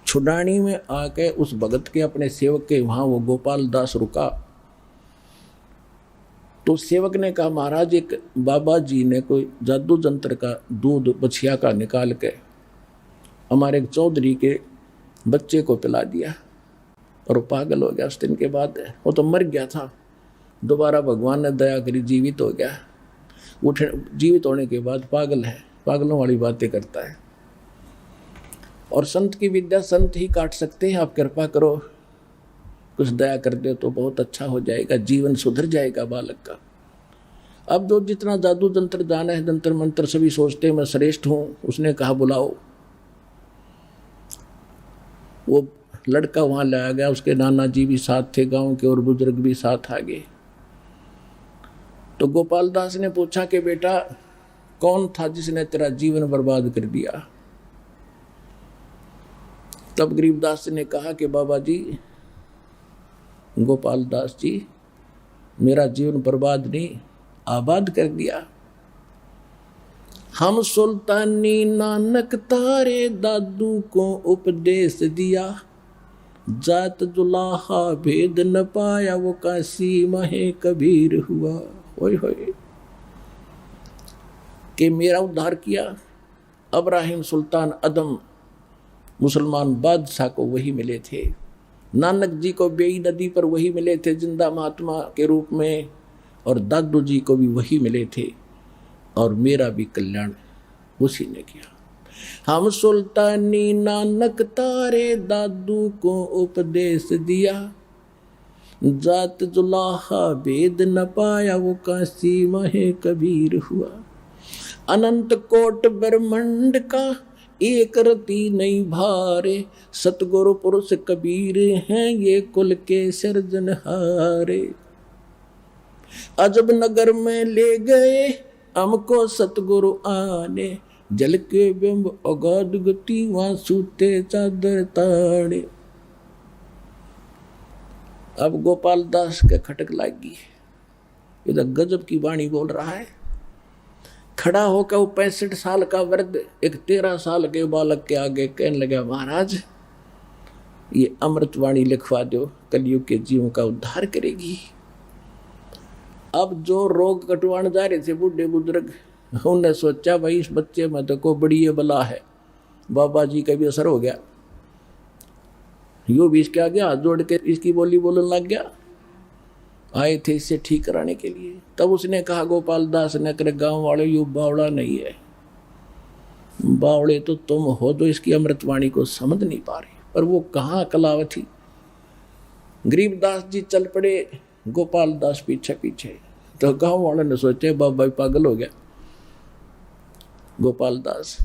छुडानी में आके उस भगत के अपने सेवक के वहाँ वो गोपाल दास रुका। तो सेवक ने कहा, महाराज एक बाबा जी ने कोई जादू जंत्र का दूध बछिया का निकाल के हमारे एक चौधरी के बच्चे को पिला दिया और वो पागल हो गया। उस दिन के बाद वो तो मर गया था, दोबारा भगवान ने दया करी जीवित हो गया। उठ जीवित होने के बाद पागल है, पागलों वाली बातें करता है। और संत की विद्या संत ही काट सकते हैं। आप कृपा करो, कुछ दया कर दे तो बहुत अच्छा हो जाएगा, जीवन सुधर जाएगा बालक का। अब जो जितना जादू जंत्र जाना है, जंत्र मंत्र सभी सोचते मैं श्रेष्ठ हूँ। उसने कहा बुलाओ। वो लड़का वहाँ लाया गया, उसके नाना जी भी साथ थे गांव के और बुजुर्ग भी साथ आ गए। तो गोपाल दास ने पूछा कि बेटा कौन था जिसने तेरा जीवन बर्बाद कर दिया। तब गरीबदास ने कहा कि बाबा जी, गोपाल दास जी, मेरा जीवन बर्बाद नहीं आबाद कर दिया। हम सुल्तानी नानक तारे दादू को उपदेश दिया, जात जुलाहा भेद न पाया वो काशी महे कबीर हुआ। होय होय कि मेरा उद्धार किया। अब्राहिम सुल्तान अदम मुसलमान बादशाह को वही मिले थे, नानक जी को बेई नदी पर वही मिले थे जिंदा महात्मा के रूप में, और दादू जी को भी वही मिले थे, और मेरा भी कल्याण उसी ने किया। हम सुल्तानी नानक तारे दादू को उपदेश दिया, जात जुलाहा भेद न पाया वो काशी महे कबीर हुआ। अनंत कोट ब्रह्मंड का एक रति नहीं भारे, सतगुरु पुरुष कबीर हैं ये कुल के सिरजनहारे। अजब नगर में ले गए हमको सतगुरु आने, जल के बिंब अगाध गति वहां सूते चादर ताड़े। अब गोपाल दास के खटक लागी, इधर गजब की वाणी बोल रहा है। खड़ा होकर वो 65 साल का वृद्ध एक 13 साल के बालक के आगे कहने लगा, महाराज ये अमृतवाणी लिखवा दो, कलयुग के जीवों का उद्धार करेगी। अब जो रोग कटवाने जा रहे थे बूढ़े बुजुर्ग, उन्होंने सोचा भाई इस बच्चे में तो को बड़ी ये बला है, बाबा जी का भी असर हो गया। यो भी इसके आगे हाथ जोड़ के इसकी बोली बोलने लग गया। आए थे इसे ठीक कराने के लिए। तब उसने कहा गोपाल दास ने, करे गांव वाले यू बावड़ा नहीं है, बावड़े तो तुम हो जो इसकी अमृतवाणी को समझ नहीं पा रहे। पर वो कहाँ कलावती। गरीबदास जी चल पड़े, गोपाल दास पीछे पीछे। तो गांव वालों ने सोचे बाबा पागल हो गया गोपाल दास।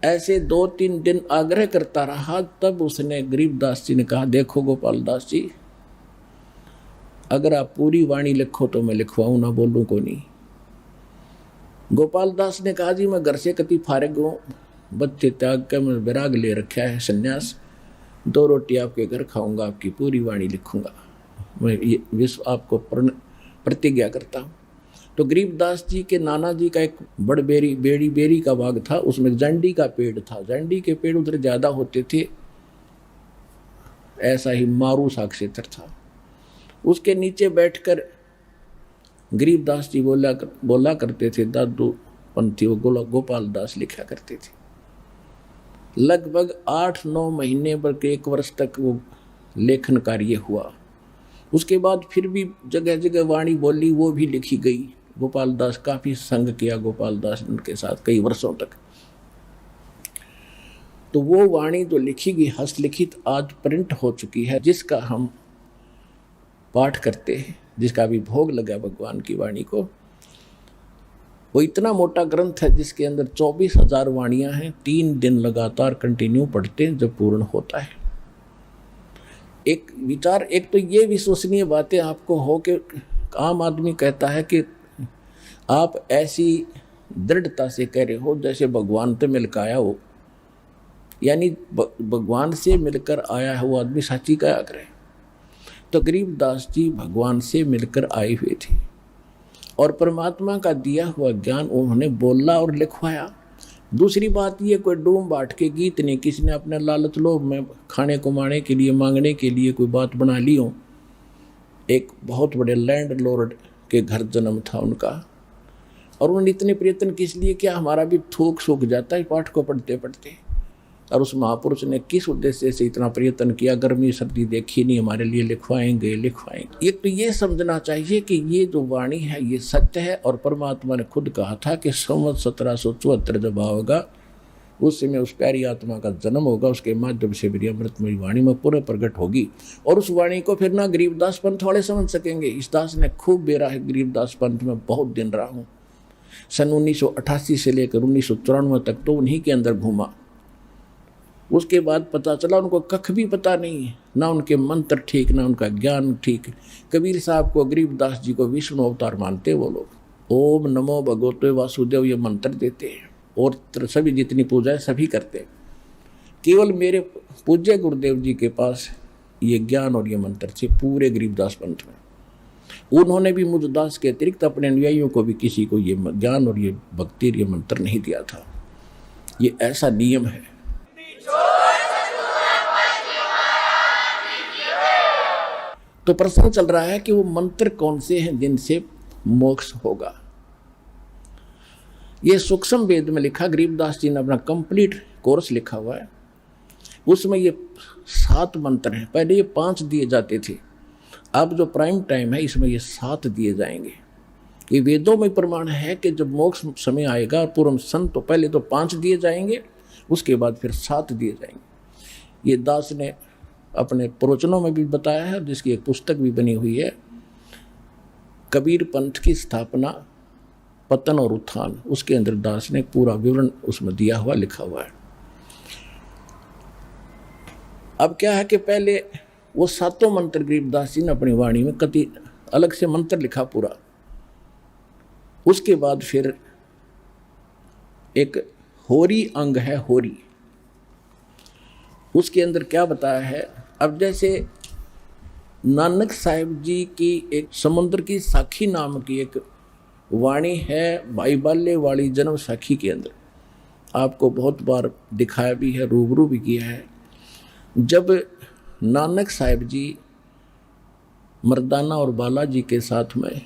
ऐसे 2-3 दिन आग्रह करता रहा। तब उसने गरीबदास जी ने कहा, देखो गोपाल दास जी, अगर आप पूरी वाणी लिखो तो मैं लिखवाऊं, ना बोलूं को नहीं। गोपाल दास ने कहा, जी मैं घर से कति फारिग हूँ, बच्चे त्याग कर मैं विराग ले रखा है, संन्यास, 2 रोटी आपके घर खाऊंगा, आपकी पूरी वाणी लिखूंगा, मैं ये विश्व आपको प्रतिज्ञा करता हूँ। तो गरीबदास जी के नाना जी का एक बेड़ी का बाग था, उसमें जंडी का पेड़ था। जंडी के पेड़ उधर ज़्यादा होते थे, ऐसा ही मारू सा क्षेत्र था। उसके नीचे बैठकर गरीबदास जी बोला करते थे, दादू पंथी वो गोपाल दास लिखा करते थे। लगभग 8-9 महीने बल्कि 1 वर्ष तक वो लेखन कार्य हुआ। उसके बाद फिर भी जगह जगह वाणी बोली, वो भी लिखी गई। गोपाल दास काफ़ी संग किया गोपाल दास उनके साथ कई वर्षों तक। तो वो वाणी जो लिखी गई हस्तलिखित आज प्रिंट हो चुकी है, जिसका हम पाठ करते हैं, जिसका भी भोग लगा भगवान की वाणी को। वो इतना मोटा ग्रंथ है जिसके अंदर 24,000 वाणियाँ हैं। 3 दिन लगातार कंटिन्यू पढ़ते हैं जब पूर्ण होता है। एक विचार, एक तो ये विश्वसनीय बातें आपको हो कि आम आदमी कहता है कि आप ऐसी दृढ़ता से कह रहे हो जैसे भगवान से मिलकर आया हो, यानी भगवान से मिलकर आया है वो आदमी सच्ची कहा करे। तो गरीबदास जी भगवान से मिलकर आए हुए थे और परमात्मा का दिया हुआ ज्ञान उन्होंने बोला और लिखवाया। दूसरी बात ये, कोई डूम बाट के गीत नहीं, किसी ने अपने लालच लोभ में खाने कमाने के लिए मांगने के लिए कोई बात बना ली हो। एक बहुत बड़े लैंड लॉर्ड के घर जन्म था उनका, और उन्होंने इतने प्रयत्न किस लिए किया, हमारा भी थूक सूख जाता है पाठ को पढ़ते पढ़ते। और उस महापुरुष ने किस उद्देश्य से इतना प्रयत्न किया, गर्मी सर्दी देखी नहीं, हमारे लिए लिखवाएंगे। एक तो ये समझना चाहिए कि ये जो वाणी है ये सत्य है। और परमात्मा ने खुद कहा था कि संवत 1774 जब आओगा उस समय उस प्यारी आत्मा का जन्म होगा, उसके माध्यम से मेरी अमृतमयी वाणी में पूरा प्रकट होगी। और उस वाणी को फिर ना गरीबदास पंथ वाले समझ सकेंगे। इस दास ने खूब बेरा है गरीबदास पंथ में, बहुत दिन रहा हूँ। सन 1988 से लेकर 1994 तक तो उन्हीं के अंदर घूमा। उसके बाद पता चला उनको कख भी पता नहीं है, ना उनके मंत्र ठीक, ना उनका ज्ञान ठीक। कबीर साहब को, गरीबदास जी को विष्णु अवतार मानते वो लोग। ओम नमो भगवते वासुदेव ये मंत्र देते हैं और सभी जितनी पूजा है सभी करते हैं। केवल मेरे पूज्य गुरुदेव जी के पास ये ज्ञान और ये मंत्र थे पूरे गरीबदास पंथ में। उन्होंने भी मुझदास के अतिरिक्त अपने अनुयायियों को भी किसी को ये ज्ञान और ये भक्ति और ये मंत्र नहीं दिया था। ये ऐसा नियम है। तो प्रश्न चल रहा है कि वो मंत्र कौन से हैं जिनसे मोक्ष होगा। ये सूक्ष्म वेद में लिखा, गरीबदास जी ने अपना कंप्लीट कोर्स लिखा हुआ है, उसमें ये 7 मंत्र हैं। पहले ये 5 दिए जाते थे, अब जो प्राइम टाइम है इसमें ये 7 दिए जाएंगे। ये वेदों में प्रमाण है कि जब मोक्ष समय आएगा पूर्व संत, तो पहले तो 5 दिए जाएंगे, उसके बाद फिर 7 दिए जाएंगे। ये दास ने अपने प्रवचनों में भी बताया है, जिसकी एक पुस्तक भी बनी हुई है, कबीर पंथ की स्थापना, पतन और उत्थान। उसके अंदर दास ने पूरा विवरण उसमें दिया हुआ, लिखा हुआ है। अब क्या है कि पहले वो 7 मंत्र गरीबदास जी ने अपनी वाणी में कति अलग से मंत्र लिखा पूरा। उसके बाद फिर एक होरी अंग है, होरी, उसके अंदर क्या बताया है। अब जैसे नानक साहिब जी की एक समुद्र की साखी नाम की एक वाणी है, भाई बाल्य वाली जन्म साखी के अंदर आपको बहुत बार दिखाया भी है, रूबरू भी किया है। जब नानक साहिब जी मर्दाना और बालाजी के साथ में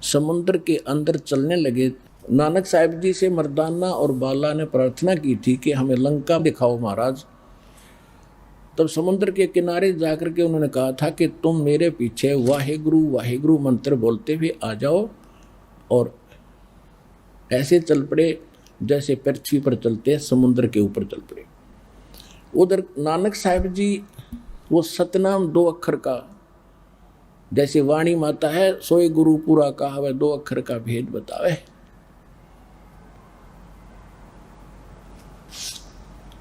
समुद्र के अंदर चलने लगे, नानक साहिब जी से मर्दाना और बाला ने प्रार्थना की थी कि हमें लंका दिखाओ महाराज। तब समुद्र के किनारे जाकर के उन्होंने कहा था कि तुम मेरे पीछे वाहेगुरु वाहेगुरु मंत्र बोलते हुए आ जाओ, और ऐसे चल पड़े जैसे पृथ्वी पर चलते समुद्र के ऊपर चल पड़े। उधर नानक साहब जी वो सतनाम 2 अक्षर का, जैसे वाणी माता है सोए गुरु पूरा कहावे 2 अक्षर का भेद बतावे,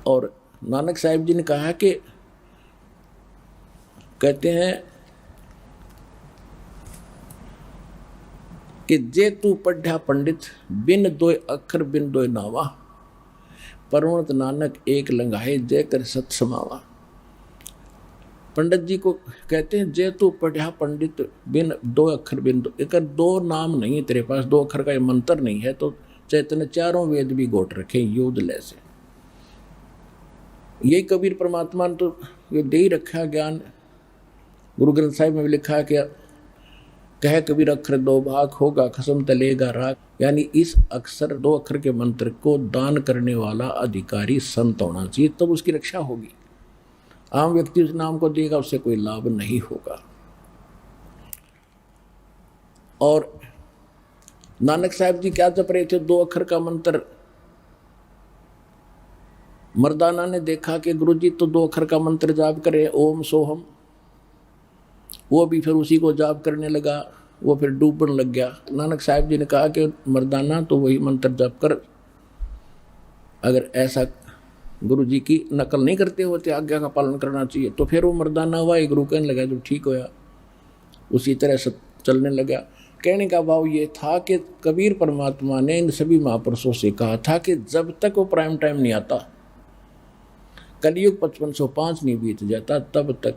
और नानक साहब जी ने कहा कि कहते हैं कि जे तू पढ़ा पंडित बिन 2 अक्षर बिन 2 नावा, परमत नानक एक लंघाए जय कर सत समावा। पंडित जी को कहते हैं जे तू पढ़ा पंडित बिन 2 अक्षर बिन 2, एक 2 नाम नहीं है तेरे पास, 2 अक्षर का ये मंत्र नहीं है, तो चैतन्य 4 वेद भी गोट रखे युद्ध से। यही कबीर परमात्मा ने तो ये दे ही रखा ज्ञान। गुरु ग्रंथ साहिब में भी लिखा है कि कह कबीर अक्षर 2 भाग होगा खसम तलेगा राग, यानी इस अक्षर 2 अक्षर के मंत्र को दान करने वाला अधिकारी संत होना चाहिए, तब उसकी रक्षा होगी। आम व्यक्ति उस नाम को देगा, उससे कोई लाभ नहीं होगा। और नानक साहब जी क्या जप रहे थे 2 अक्षर का मंत्र। मर्दाना ने देखा कि गुरुजी तो 2 अक्षर का मंत्र जाप करे ओम सोहम, वो भी फिर उसी को जाप करने लगा, वो फिर डूबने लग गया। नानक साहब जी ने कहा कि मर्दाना तो वही मंत्र जाप कर, अगर ऐसा गुरु जी की नकल नहीं करते होते, आज्ञा का पालन करना चाहिए। तो फिर वो मर्दाना हुआ, एक गुरु कहने लगा जब ठीक होया उसी तरह से चलने लगा। कहने का भाव ये था कि कबीर परमात्मा ने इन सभी महापुरुषों से कहा था कि जब तक वो प्राइम टाइम नहीं आता, कलयुग 5505 नहीं बीत जाता, तब तक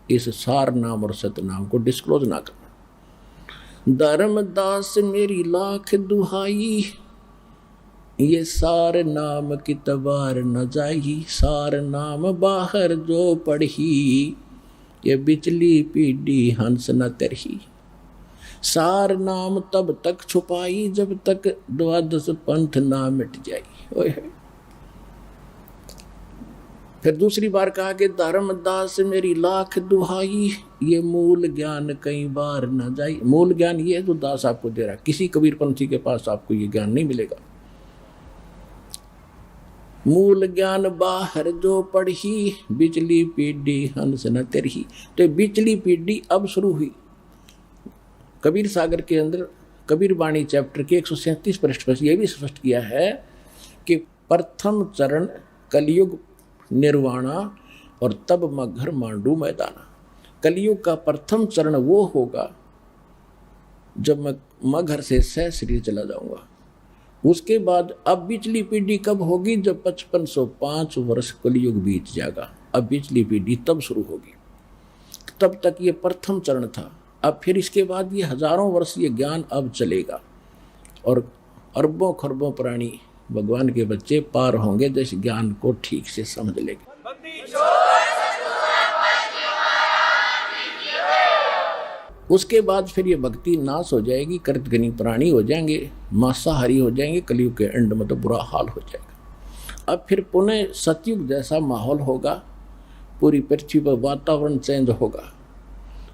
इस सार नाम और सतनाम को डिस्क्लोज ना करना। धर्मदास मेरी लाख दुहाई, ये सार नाम की तबार न जाई, सार नाम बाहर जो पढ़ी, ये बिचली पीढ़ी हंस न तरही। सार नाम तब तक छुपाई जब तक 12 पंथ ना मिट जाई। ओए फिर दूसरी बार कहा कि धर्मदास मेरी लाख दुहाई, ये मूल ज्ञान कई बार न जाई। मूल ज्ञान ये है जो दास आपको दे रहा है, किसी कबीर पंथी के पास आपको ये ज्ञान नहीं मिलेगा। मूल ज्ञान बाहर जो पढ़ी, बिचली पीढ़ी हंस न तरही। तो बिचली पीढ़ी अब शुरू हुई। कबीर सागर के अंदर कबीर वाणी चैप्टर के 137 पृष्ठ पर यह भी स्पष्ट किया है कि प्रथम चरण कलयुग निर्वाणा और तब मगर मांडू मैदाना। कलयुग का प्रथम चरण वो होगा जब मैं मगर से सह शरीर चला जाऊंगा। उसके बाद अब बिचली पीढ़ी कब होगी, जब 5505 वर्ष कलयुग बीत जाएगा। अब बिचली पीढ़ी तब शुरू होगी। तब तक ये प्रथम चरण था। अब फिर इसके बाद ये हजारों वर्ष ये ज्ञान अब चलेगा और अरबों खरबों प्राणी भगवान के बच्चे पार होंगे जैसे ज्ञान को ठीक से समझ लेंगे। उसके बाद फिर ये भक्ति नाश हो जाएगी, कृतघ्नी प्राणी हो जाएंगे, मांसाहारी हो जाएंगे, कलयुग के एंड में तो बुरा हाल हो जाएगा। अब फिर पुनः सतयुग जैसा माहौल होगा, पूरी पृथ्वी पर वातावरण चेंज होगा,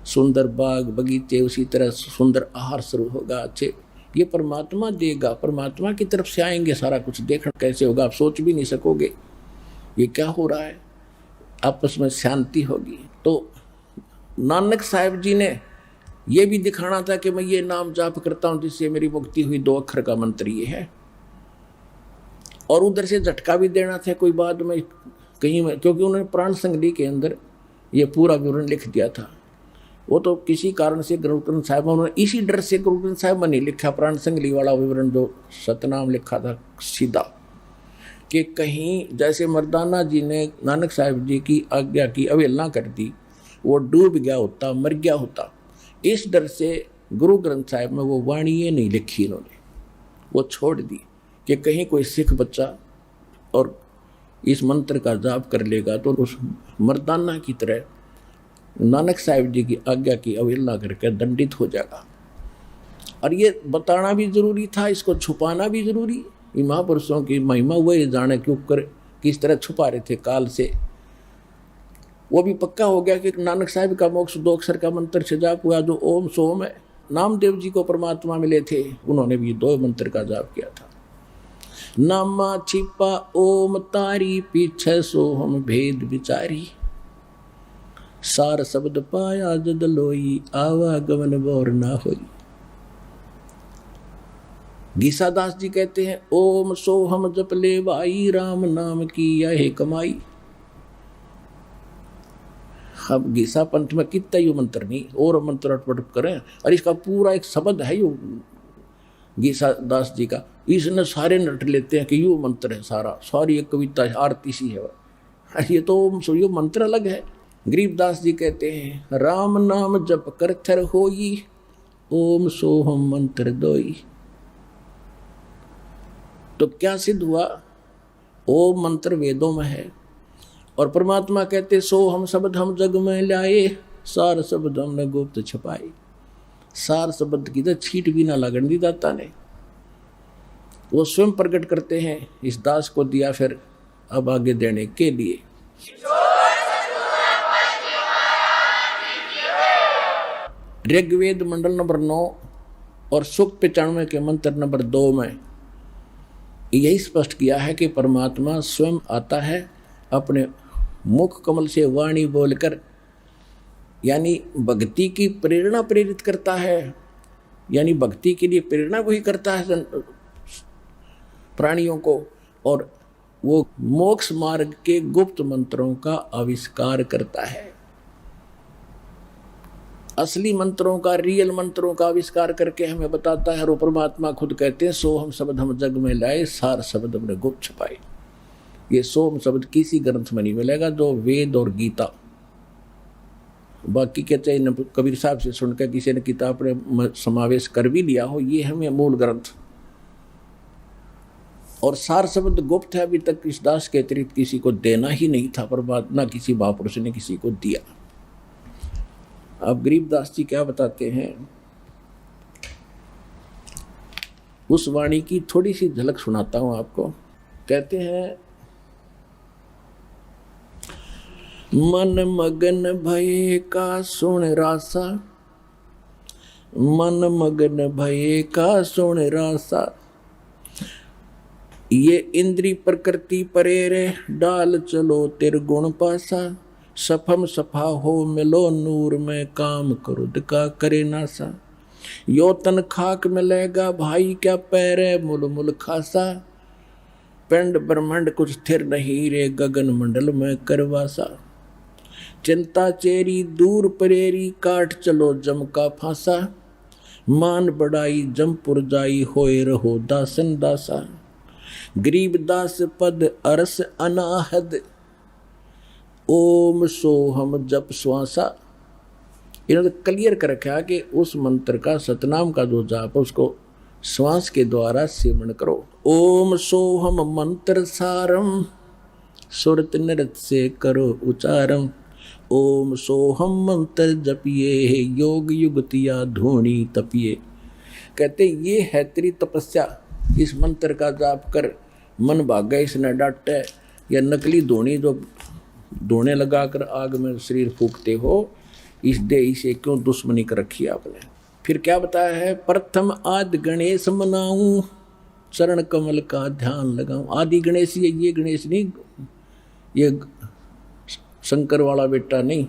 सुंदर बाग बगीचे, उसी तरह सुंदर आहार शुरू होगा। अच्छे ये परमात्मा देगा, परमात्मा की तरफ से आएंगे, सारा कुछ देखना कैसे होगा आप सोच भी नहीं सकोगे ये क्या हो रहा है। आपस में शांति होगी। तो नानक साहब जी ने ये भी दिखाना था कि मैं ये नाम जाप करता हूँ जिससे मेरी मुक्ति हुई, 2 अक्षर का मंत्र ये है। और उधर से झटका भी देना था कोई बाद में कहीं में, क्योंकि उन्होंने प्राण संगली के अंदर ये पूरा विवरण लिख दिया था। वो तो किसी कारण से गुरु ग्रंथ साहिब उन्होंने इसी डर से गुरु ग्रंथ साहिब में नहीं लिखा प्राण संगली वाला विवरण जो सतनाम लिखा था सीधा, कि कहीं जैसे मर्दाना जी ने नानक साहिब जी की आज्ञा की अवहेलना कर दी, वो डूब गया होता, मर गया होता। इस डर से गुरु ग्रंथ साहिब में वो वाणी ये नहीं लिखी इन्होंने, वो छोड़ दी कि कहीं कोई सिख बच्चा और इस मंत्र का जाप कर लेगा तो उस मर्दाना की तरह नानक साहिब जी की आज्ञा की अवहेलना करके दंडित हो जाएगा। और ये बताना भी जरूरी था, इसको छुपाना भी जरूरी। महापुरुषों की महिमा हुए जाने क्यों कर किस तरह छुपा रहे थे काल से। वो भी पक्का हो गया कि नानक साहब का मोक्ष 2 अक्षर का मंत्र से जाप हुआ जो ओम सोम है। नामदेव जी को परमात्मा मिले थे, उन्होंने भी 2 मंत्र का जाप किया था। नामा छिपा ओम तारी, पीछे सोहम भेद विचारी, सार शब्द पाया जद लोई, आवागमन बोर ना होई। गीसादास जी कहते हैं ओम सोहम जप ले भाई, राम नाम की यह कमाई। अब गीसा पंथ में कितना यू मंत्र नहीं, और मंत्र अटपट करें, और इसका पूरा एक शब्द है यू गीसा दास जी का, इसने सारे नट लेते हैं कि यू मंत्र है सारा, सारी एक कविता आरती सी है। ये तो यू मंत्र अलग है। गरीबदास जी कहते हैं राम नाम जप कर थर होई, ओम सोहम मंत्र दोई। तो क्या सिद्ध हुआ? ओम मंत्र वेदों में है, और परमात्मा कहते सो हम शब्द हम जग में लाए, सार शब्द हमने गुप्त छपाए। सार शब्द की तो छीट भी ना लगन दी दाता ने, वो स्वयं प्रकट करते हैं, इस दास को दिया फिर अब आगे देने के लिए। ऋग्वेद मंडल नंबर 9 और सूक्त 95 के मंत्र नंबर 2 में यही स्पष्ट किया है कि परमात्मा स्वयं आता है, अपने मुख कमल से वाणी बोलकर, यानी भक्ति की प्रेरणा प्रेरित करता है, यानी भक्ति के लिए प्रेरणा वही करता है प्राणियों को, और वो मोक्ष मार्ग के गुप्त मंत्रों का आविष्कार करता है। असली मंत्रों का, रियल मंत्रों का आविष्कार करके हमें बताता है। और परमात्मा खुद कहते हैं सो हम शब्द हम जग में लाए, सार शब्द हमने गुप्त छुपाए। ये सोम शब्द किसी ग्रंथ में नहीं मिलेगा, जो वेद और गीता, बाकी के चाहे कबीर साहब से सुनकर किसी ने किताब में समावेश कर भी लिया हो, ये हमें मूल ग्रंथ। और सार शब्द गुप्त है, अभी तक इस दास के अतिरिक्त किसी को देना ही नहीं था, परमात्मा किसी महापुरुष ने किसी को दिया। अब गरीबदास जी क्या बताते हैं, उस वाणी की थोड़ी सी झलक सुनाता हूं आपको। कहते हैं मन मगन भये का सुन रासा, मन मगन भये का सुन रासा, ये इंद्री प्रकृति परेरे, डाल चलो तिरगुण पासा, सफम सफा हो मिलो नूर में, काम क्रोध का करे नासा, यो तन खाक मिलेगा भाई, क्या पैरे मुल मुल खासा, पिंड ब्रह्मांड कुछ स्थिर नहीं रे, गगन मंडल में करवासा, चिंता चेरी दूर परेरी, काट चलो जम का फांसा, मान बढ़ाई जमपुर जाई, होए रहो दासन दासा, गरीब दास पद अरस अनाहद, ओम सोहम जप श्वासा। इन्होंने क्लियर कर रखा कि उस मंत्र का, सतनाम का जो जाप उसको श्वास के द्वारा सेवन करो। ओम सोहम मंत्र सारम, सुरत नृत से करो उच्चारम, ओम सोहम मंत्र जपिए, योग युगतिया धूनी तपिए। कहते ये है तेरी तपस्या, इस मंत्र का जाप कर, मन भागे इसने डांटे, या नकली धोनी जो धोने लगाकर आग में शरीर फूकते हो, इस देह से क्यों दुश्मनी कर रखी आपने। फिर क्या बताया है, प्रथम आदि गणेश मनाऊं, चरण कमल का ध्यान लगाऊं। आदि गणेश ये गणेश नहीं, ये शंकर वाला बेटा नहीं,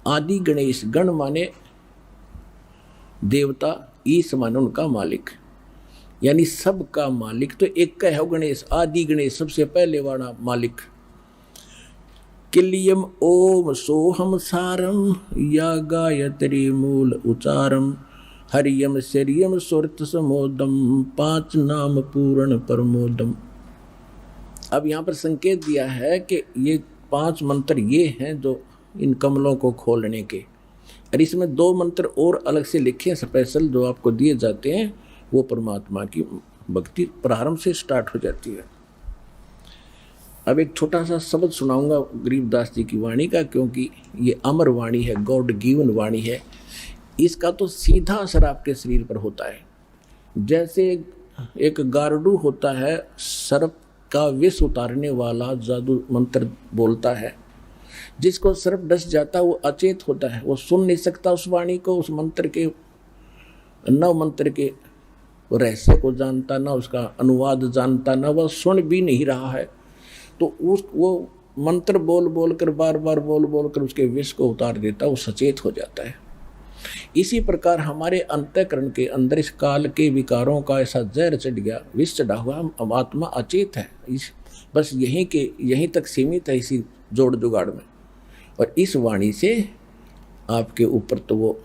आदि गणेश, गण माने देवता, ईश माने उनका मालिक, यानी सबका मालिक तो एक का है गणेश, आदि गणेश सबसे पहले वाला मालिक। किलियम ओम सोहम सारम, या गायत्री मूल उचारम, हरियम शरियम सुरत समोदम, 5 नाम पूर्ण परमोदम। अब यहाँ पर संकेत दिया है कि ये 5 मंत्र ये हैं जो इन कमलों को खोलने के, और इसमें 2 मंत्र और अलग से लिखे स्पेशल जो आपको दिए जाते हैं, वो परमात्मा की भक्ति प्रारंभ से स्टार्ट हो जाती है। अब एक छोटा सा शब्द सुनाऊंगा गरीबदास जी की वाणी का, क्योंकि ये अमर वाणी है, गॉड गिवन वाणी है। इसका तो सीधा असर आपके शरीर पर होता है। जैसे एक गारडू होता है, सर्प का विष उतारने वाला जादू मंत्र बोलता है, जिसको सर्प डस जाता वो अचेत होता है, वो सुन नहीं सकता उस वाणी को, उस मंत्र के, न मंत्र के रहस्य को जानता, ना उसका अनुवाद जानता, ना वह सुन भी नहीं रहा है। तो वो मंत्र बोल बोल कर, बार बार बोल बोल कर उसके विष को उतार देता, वो सचेत हो जाता है। इसी प्रकार हमारे अंतःकरण के अंदर इस काल के विकारों का ऐसा जहर चढ़ गया, विष चढ़ा हुआ, हम आत्मा अचेत है, बस यहीं तक सीमित है इसी जोड़ जुगाड़ में। और इस वाणी से आपके ऊपर तो वो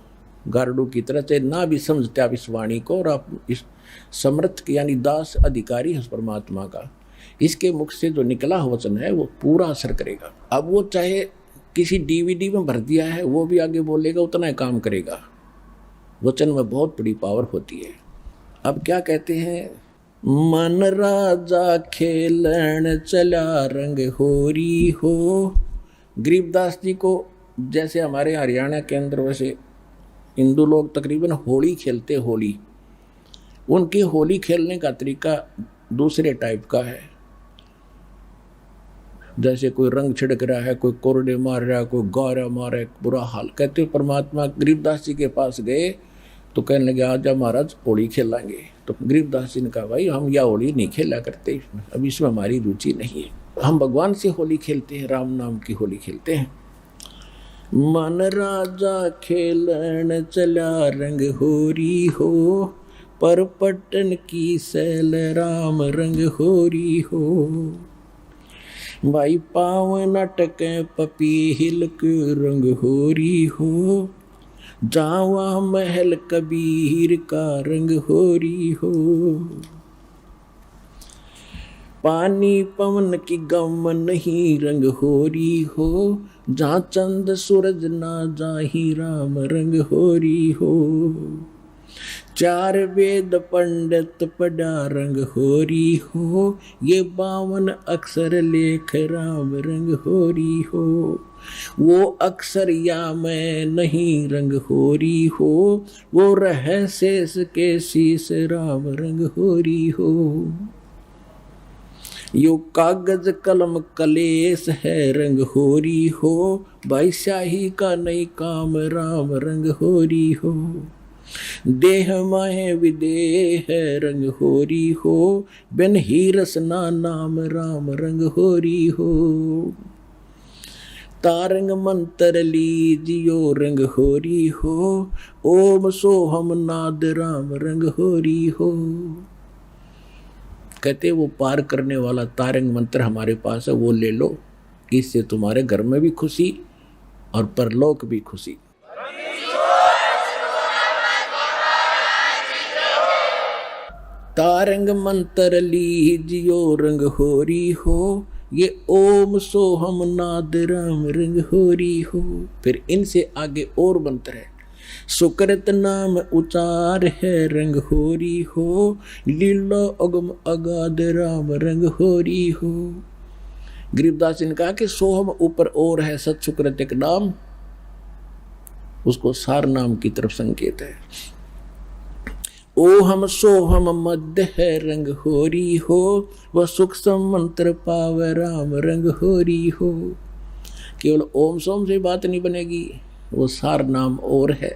गारडू की तरह से ना भी समझते आप इस वाणी को, और आप इस समर्थ यानी दास अधिकारी है परमात्मा का, इसके मुख से जो निकला वचन है वो पूरा असर करेगा। अब वो चाहे किसी डीवीडी में भर दिया है, वो भी आगे बोलेगा, उतना ही काम करेगा। वचन में बहुत बड़ी पावर होती है। अब क्या कहते हैं, मन राजा खेलन चला रंग होरी हो। गरीबदास जी को जैसे हमारे हरियाणा के अंदर वैसे हिंदू लोग तकरीबन होली खेलते, होली उनकी होली खेलने का तरीका दूसरे टाइप का है। जैसे कोई रंग छिड़क रहा है, कोई कोरडे मार रहा है, कोई गौरा मार रहा है, बुरा हाल। कहते परमात्मा गरीबदास जी के पास गए तो कहने लगे आजा महाराज होली खेलेंगे। तो गरीबदास जी ने कहा भाई हम यह होली नहीं खेला करते, अब इसमें हमारी रुचि नहीं है, हम भगवान से होली खेलते हैं, राम नाम की होली खेलते हैं। मन राजा खेलन चला रंग होरी हो, पर पटन की सैल राम रंग होरी हो। भाई पावन अटक पपीहिल के रंग होरी हो, जावा महल कबीर का रंग होरी हो। पानी पवन की गम नहीं रंग होरी हो, जहाँ चंद सूरज ना जाही राम रंग होरी हो। चार वेद पंडित पढ़ा रंग होरी हो, ये 52 अक्षर लेख राम रंग होरी हो। वो अक्षर या मैं नहीं रंग होरी हो, वो रह शेष के शीश राम रंग होरी हो। यो कागज कलम कलेश है रंग होरी हो, भाई स्याही का नहीं काम राम रंग होरी हो। देह माहे विदेह है रंग होरी हो, बिन ही रसना नाम राम रंग होरी हो। तारंग मंत्र लीजियो रंग होरी हो, ओम सोहम नाद राम रंग होरी हो। कहते वो पार करने वाला तारंग मंत्र हमारे पास है, वो ले लो, इससे तुम्हारे घर में भी खुशी और परलोक भी खुशी। तारंग मंत्र लीजियो रंग होरी हो, ये ओम सोहम नाद राम रंग होरी हो। फिर इनसे आगे और मंत्र है, सुकृत नाम उचार है रंग होरी हो, लीला अगम अगाध राम रंग होरी हो। गरीबदास ने कहा कि सोहम ऊपर और है, सत सुकृत एक नाम, उसको सार नाम की तरफ संकेत है। ओहम सोहम मध्य है रंग होरी हो, वह सूक्ष्म मंत्र पाव राम रंग होरी हो। केवल ओम सोम से बात नहीं बनेगी, वो सार नाम और है।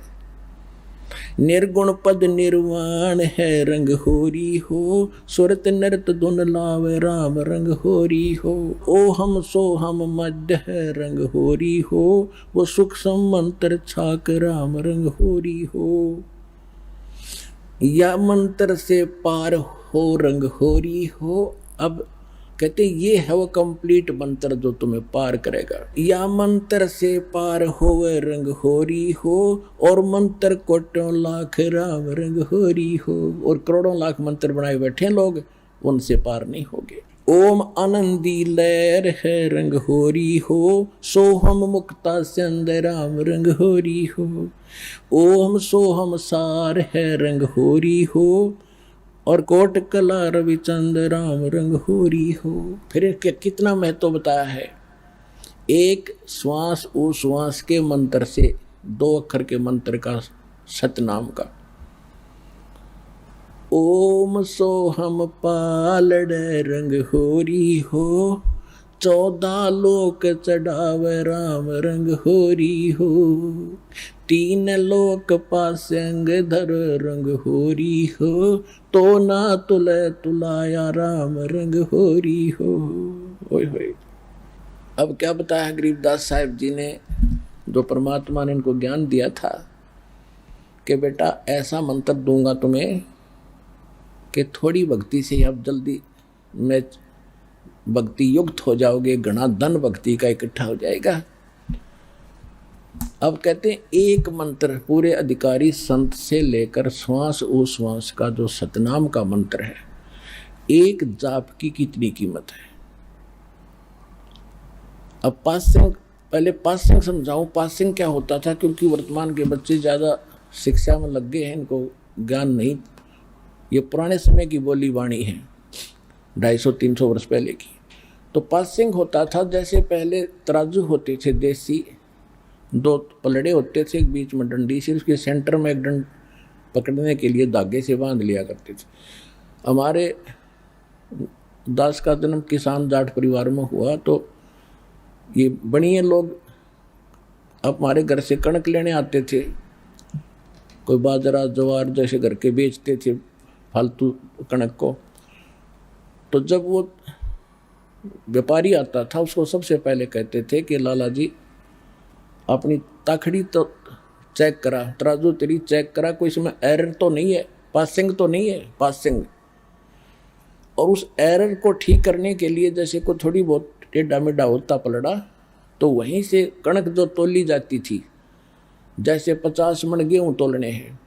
निर्गुण पद निर्वाण है रंग होरी हो, सुरत नृत धुन लाव राम रंग होरी हो। ओहम सोहम मध्य है रंग होरी हो, वो सूक्ष्म मंत्र छाक राम रंग होरी हो। या मंत्र से पार हो रंग होरी हो। अब कहते ये है वो कंप्लीट मंत्र जो तुम्हें पार करेगा। या मंत्र से पार होवे रंग होरी हो, और मंत्र कोटों लाख राम रंग होरी हो। और करोड़ों लाख मंत्र बनाए बैठे लोग, उनसे पार नहीं होगे। ओम आनंदी लहर है रंग होरी हो, सोहम मुक्ता चंद राम रंग होरी हो। ओम सोहम सार है रंग होरी हो, और कोट कला रविचंद राम रंग होरी हो। फिर कितना महत्व बताया है। एक श्वास उस श्वास के मंत्र से, 2 अक्षर के मंत्र का, सतनाम का। ओम सोहम पालड़ रंग होरी हो, 14 लोक चढ़ावे राम रंग होरी हो, 3 लोक पासंग धर रंग होरी हो, तो ना तुले तुलाया राम रंग होरी हो। ओए होए। अब क्या बताया गरीबदास साहिब जी ने, जो परमात्मा ने इनको ज्ञान दिया था कि बेटा ऐसा मंत्र दूंगा तुम्हें कि थोड़ी भक्ति से आप जल्दी में भक्ति युक्त हो जाओगे, घना धन भक्ति का इकट्ठा हो जाएगा। अब कहते हैं एक मंत्र पूरे अधिकारी संत से लेकर श्वास उश्वास का जो सतनाम का मंत्र है, एक जाप की कितनी कीमत है। अब पासिंग, पहले पासिंग समझाऊं। पासिंग क्या होता था, क्योंकि वर्तमान के बच्चे ज़्यादा शिक्षा में लग गए हैं, इनको ज्ञान नहीं। ये पुराने समय की बोली वाणी है, 250-300 वर्ष पहले की। तो पासिंग होता था, जैसे पहले तराजू होते थे देसी, 2 पलड़े होते थे, एक बीच में डंडी से, उसके सेंटर में एक डंड पकड़ने के लिए धागे से बांध लिया करते थे। हमारे दास का जन्म किसान जाट परिवार में हुआ, तो ये बनिए लोग अब हमारे घर से कणक लेने आते थे, कोई बाजरा ज्वार जैसे घर के बेचते थे फालतू कणक को। तो जब वो व्यापारी आता था, उसको सबसे पहले कहते थे कि लाला जी अपनी ताखड़ी तो चेक करा, तराजू तेरी चेक करा, कोई इसमें एरर तो नहीं है, पासिंग तो नहीं है, पासिंग। और उस एरर को ठीक करने के लिए जैसे कोई थोड़ी बहुत टेढ़ा मेढ़ा होता पलड़ा, तो वहीं से कणक जो तोली जाती थी, जैसे 50 मन गेहूँ तोलने हैं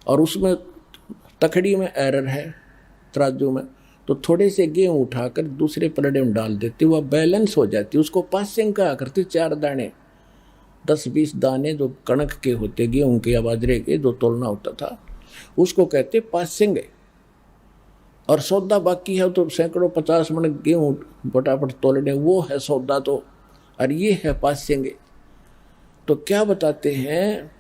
और उसमें तखड़ी में एरर है तराजू में, तो थोड़े से गेहूँ उठाकर दूसरे पलड़े में डाल देते, वह बैलेंस हो जाती। उसको पासिंग कहा करते। 4 दाने 10-20 दाने जो कणक के होते, गेहूँ के या बाजरे के, जो तोलना होता था, उसको कहते पासिंग है। और सौदा बाकी है तो सैकड़ों 50 मन गेहूँ फटाफट तोलने, वो है सौदा। तो और ये है पासिंग। तो क्या बताते हैं,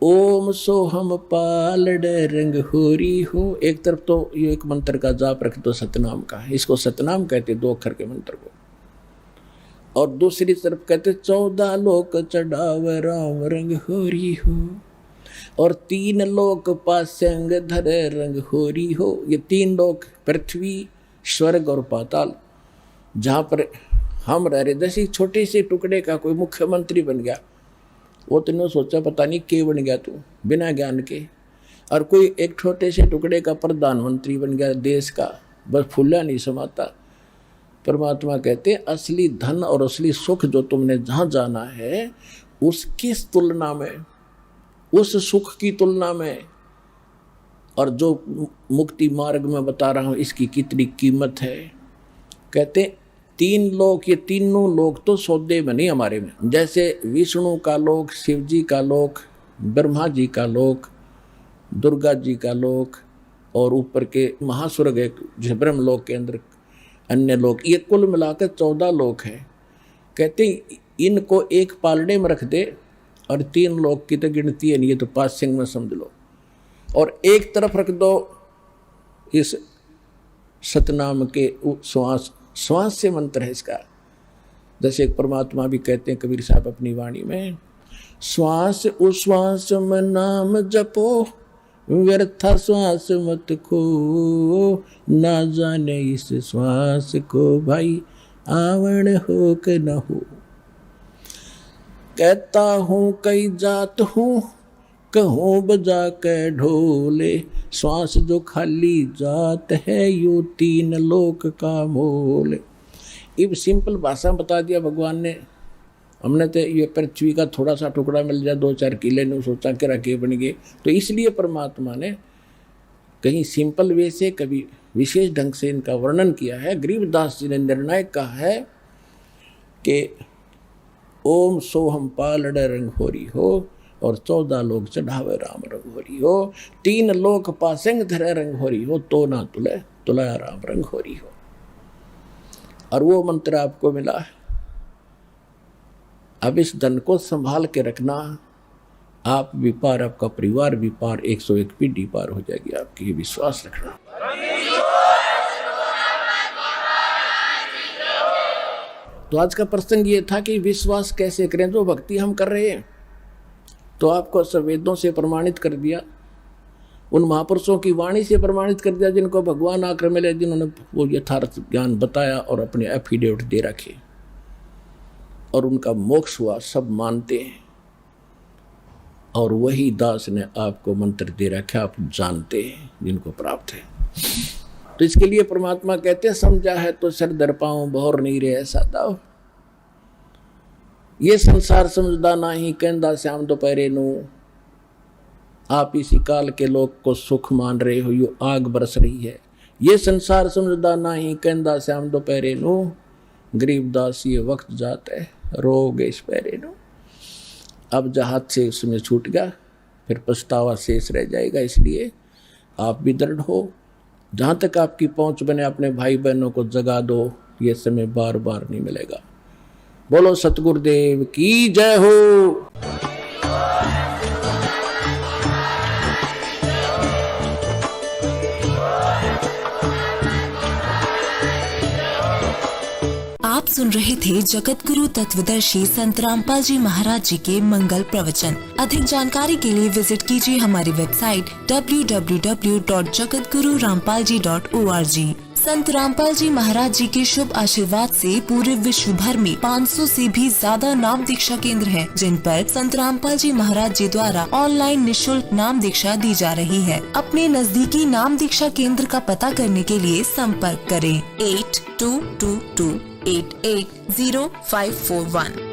ओम सोहम पालड रंग होरी हो। एक तरफ तो ये एक मंत्र का जाप रख दो सतनाम का, इसको सतनाम कहते 2 अक्षर के मंत्र को। और दूसरी तरफ कहते 14 लोक चढ़ाव राम रंग होरी हो, और 3 लोक पासंग धरे रंग होरी हो। ये 3 लोक, पृथ्वी, स्वर्ग और पाताल, जहाँ पर हम रह रहे, जैसे छोटे से टुकड़े का कोई मुख्यमंत्री बन गया, वो तुमने सोचा पता नहीं के बन गया तू बिना ज्ञान के, और कोई एक छोटे से टुकड़े का प्रधानमंत्री बन गया देश का, बस फुल्ला नहीं समाता। परमात्मा कहते असली धन और असली सुख जो तुमने जहाँ जाना है, उसकी तुलना में, उस सुख की तुलना में, और जो मुक्ति मार्ग में बता रहा हूँ इसकी कितनी कीमत है। कहते 3 लोक, ये तीनों लोक तो सौदे में नहीं हमारे में, जैसे विष्णु का लोक, शिव जी का लोक, ब्रह्मा जी का लोक, दुर्गा जी का लोक, और ऊपर के महास्वर्ग एक जो ब्रह्म लोक के अंदर अन्य लोक, ये कुल मिलाकर 14 लोक हैं। कहते इनको एक पालड़े में रख दे और 3 लोक की तो गिनती है नहीं, ये तो पासिंग में समझ लो। और एक तरफ रख दो इस सतनाम के श्वास से मंत्र है इसका। जैसे परमात्मा भी कहते हैं कबीर साहब अपनी वाणी में, श्वास उश्वास में नाम जपो, व्यर्था श्वास मत खो, ना जाने इस श्वास को भाई आवण हो के न हो। कहता हूँ कई जात हूँ, कहूँ बजा के ढोले, श्वास जो खाली जात है, यू 3 लोक का मोल। इब सिंपल भाषा बता दिया भगवान ने। हमने तो ये पृथ्वी का थोड़ा सा टुकड़ा मिल जाए 2-4 किले ने सोचा कि रखे बन गए, तो इसलिए परमात्मा ने कहीं सिंपल वे से, कभी विशेष ढंग से इनका वर्णन किया है। गरीबदास जी ने निर्णायक कहा है कि ओम सोहम पालड़ रंग होरी हो, और 14 लोक चढ़ावे राम रंग होरी हो, 3 लोक पासंग धरे रंग होरी हो, तो ना तुले तुलाया राम रंग होरी हो। और वो मंत्र आपको मिला है। अब इस धन को संभाल के रखना, आप भी पार, आपका परिवार भी पार, 101 पीढ़ी पार हो जाएगी आपकी, ये विश्वास रखना। तो आज का प्रसंग ये था कि विश्वास कैसे करें जो भक्ति हम कर रहे हैं। तो आपको वेदों से प्रमाणित कर दिया, उन महापुरुषों की वाणी से प्रमाणित कर दिया जिनको भगवान आकर मिले, जिन्होंने वो यथार्थ ज्ञान बताया और अपने एफिडेविट दे रखे और उनका मोक्ष हुआ, सब मानते हैं। और वही दास ने आपको मंत्र दे रखा, आप जानते हैं, जिनको प्राप्त है। तो इसके लिए परमात्मा कहते हैं समझा है तो सिर दर पाऊं बहुर नहीं रहे सादा। ये संसार समझदा नहीं कहंदा श्याम दोपहरे नू, आप इसी काल के लोग को सुख मान रहे हो, यो आग बरस रही है। ये संसार समझदा नहीं कहंदा श्याम दोपहरे नू, गरीब दास ये वक्त जाता है रोगे इस पैरे नू। अब जहाज से उसमें छूट गया, फिर पछतावा शेष रह जाएगा। इसलिए आप भी दृढ़ हो, जहाँ तक आपकी पहुँच बने अपने भाई बहनों को जगा दो, ये समय बार बार नहीं मिलेगा। बोलो सतगुरुदेव की जय हो। आप सुन रहे थे जगत गुरु तत्वदर्शी संत रामपाल जी महाराज जी के मंगल प्रवचन। अधिक जानकारी के लिए विजिट कीजिए हमारी वेबसाइट www.jagatgururampalji.org। संत रामपाल जी महाराज जी के शुभ आशीर्वाद से पूरे विश्व भर में 500 से भी ज्यादा नाम दीक्षा केंद्र हैं, जिन पर संत रामपाल जी महाराज जी द्वारा ऑनलाइन निःशुल्क नाम दीक्षा दी जा रही है। अपने नजदीकी नाम दीक्षा केंद्र का पता करने के लिए संपर्क करें 8222880541।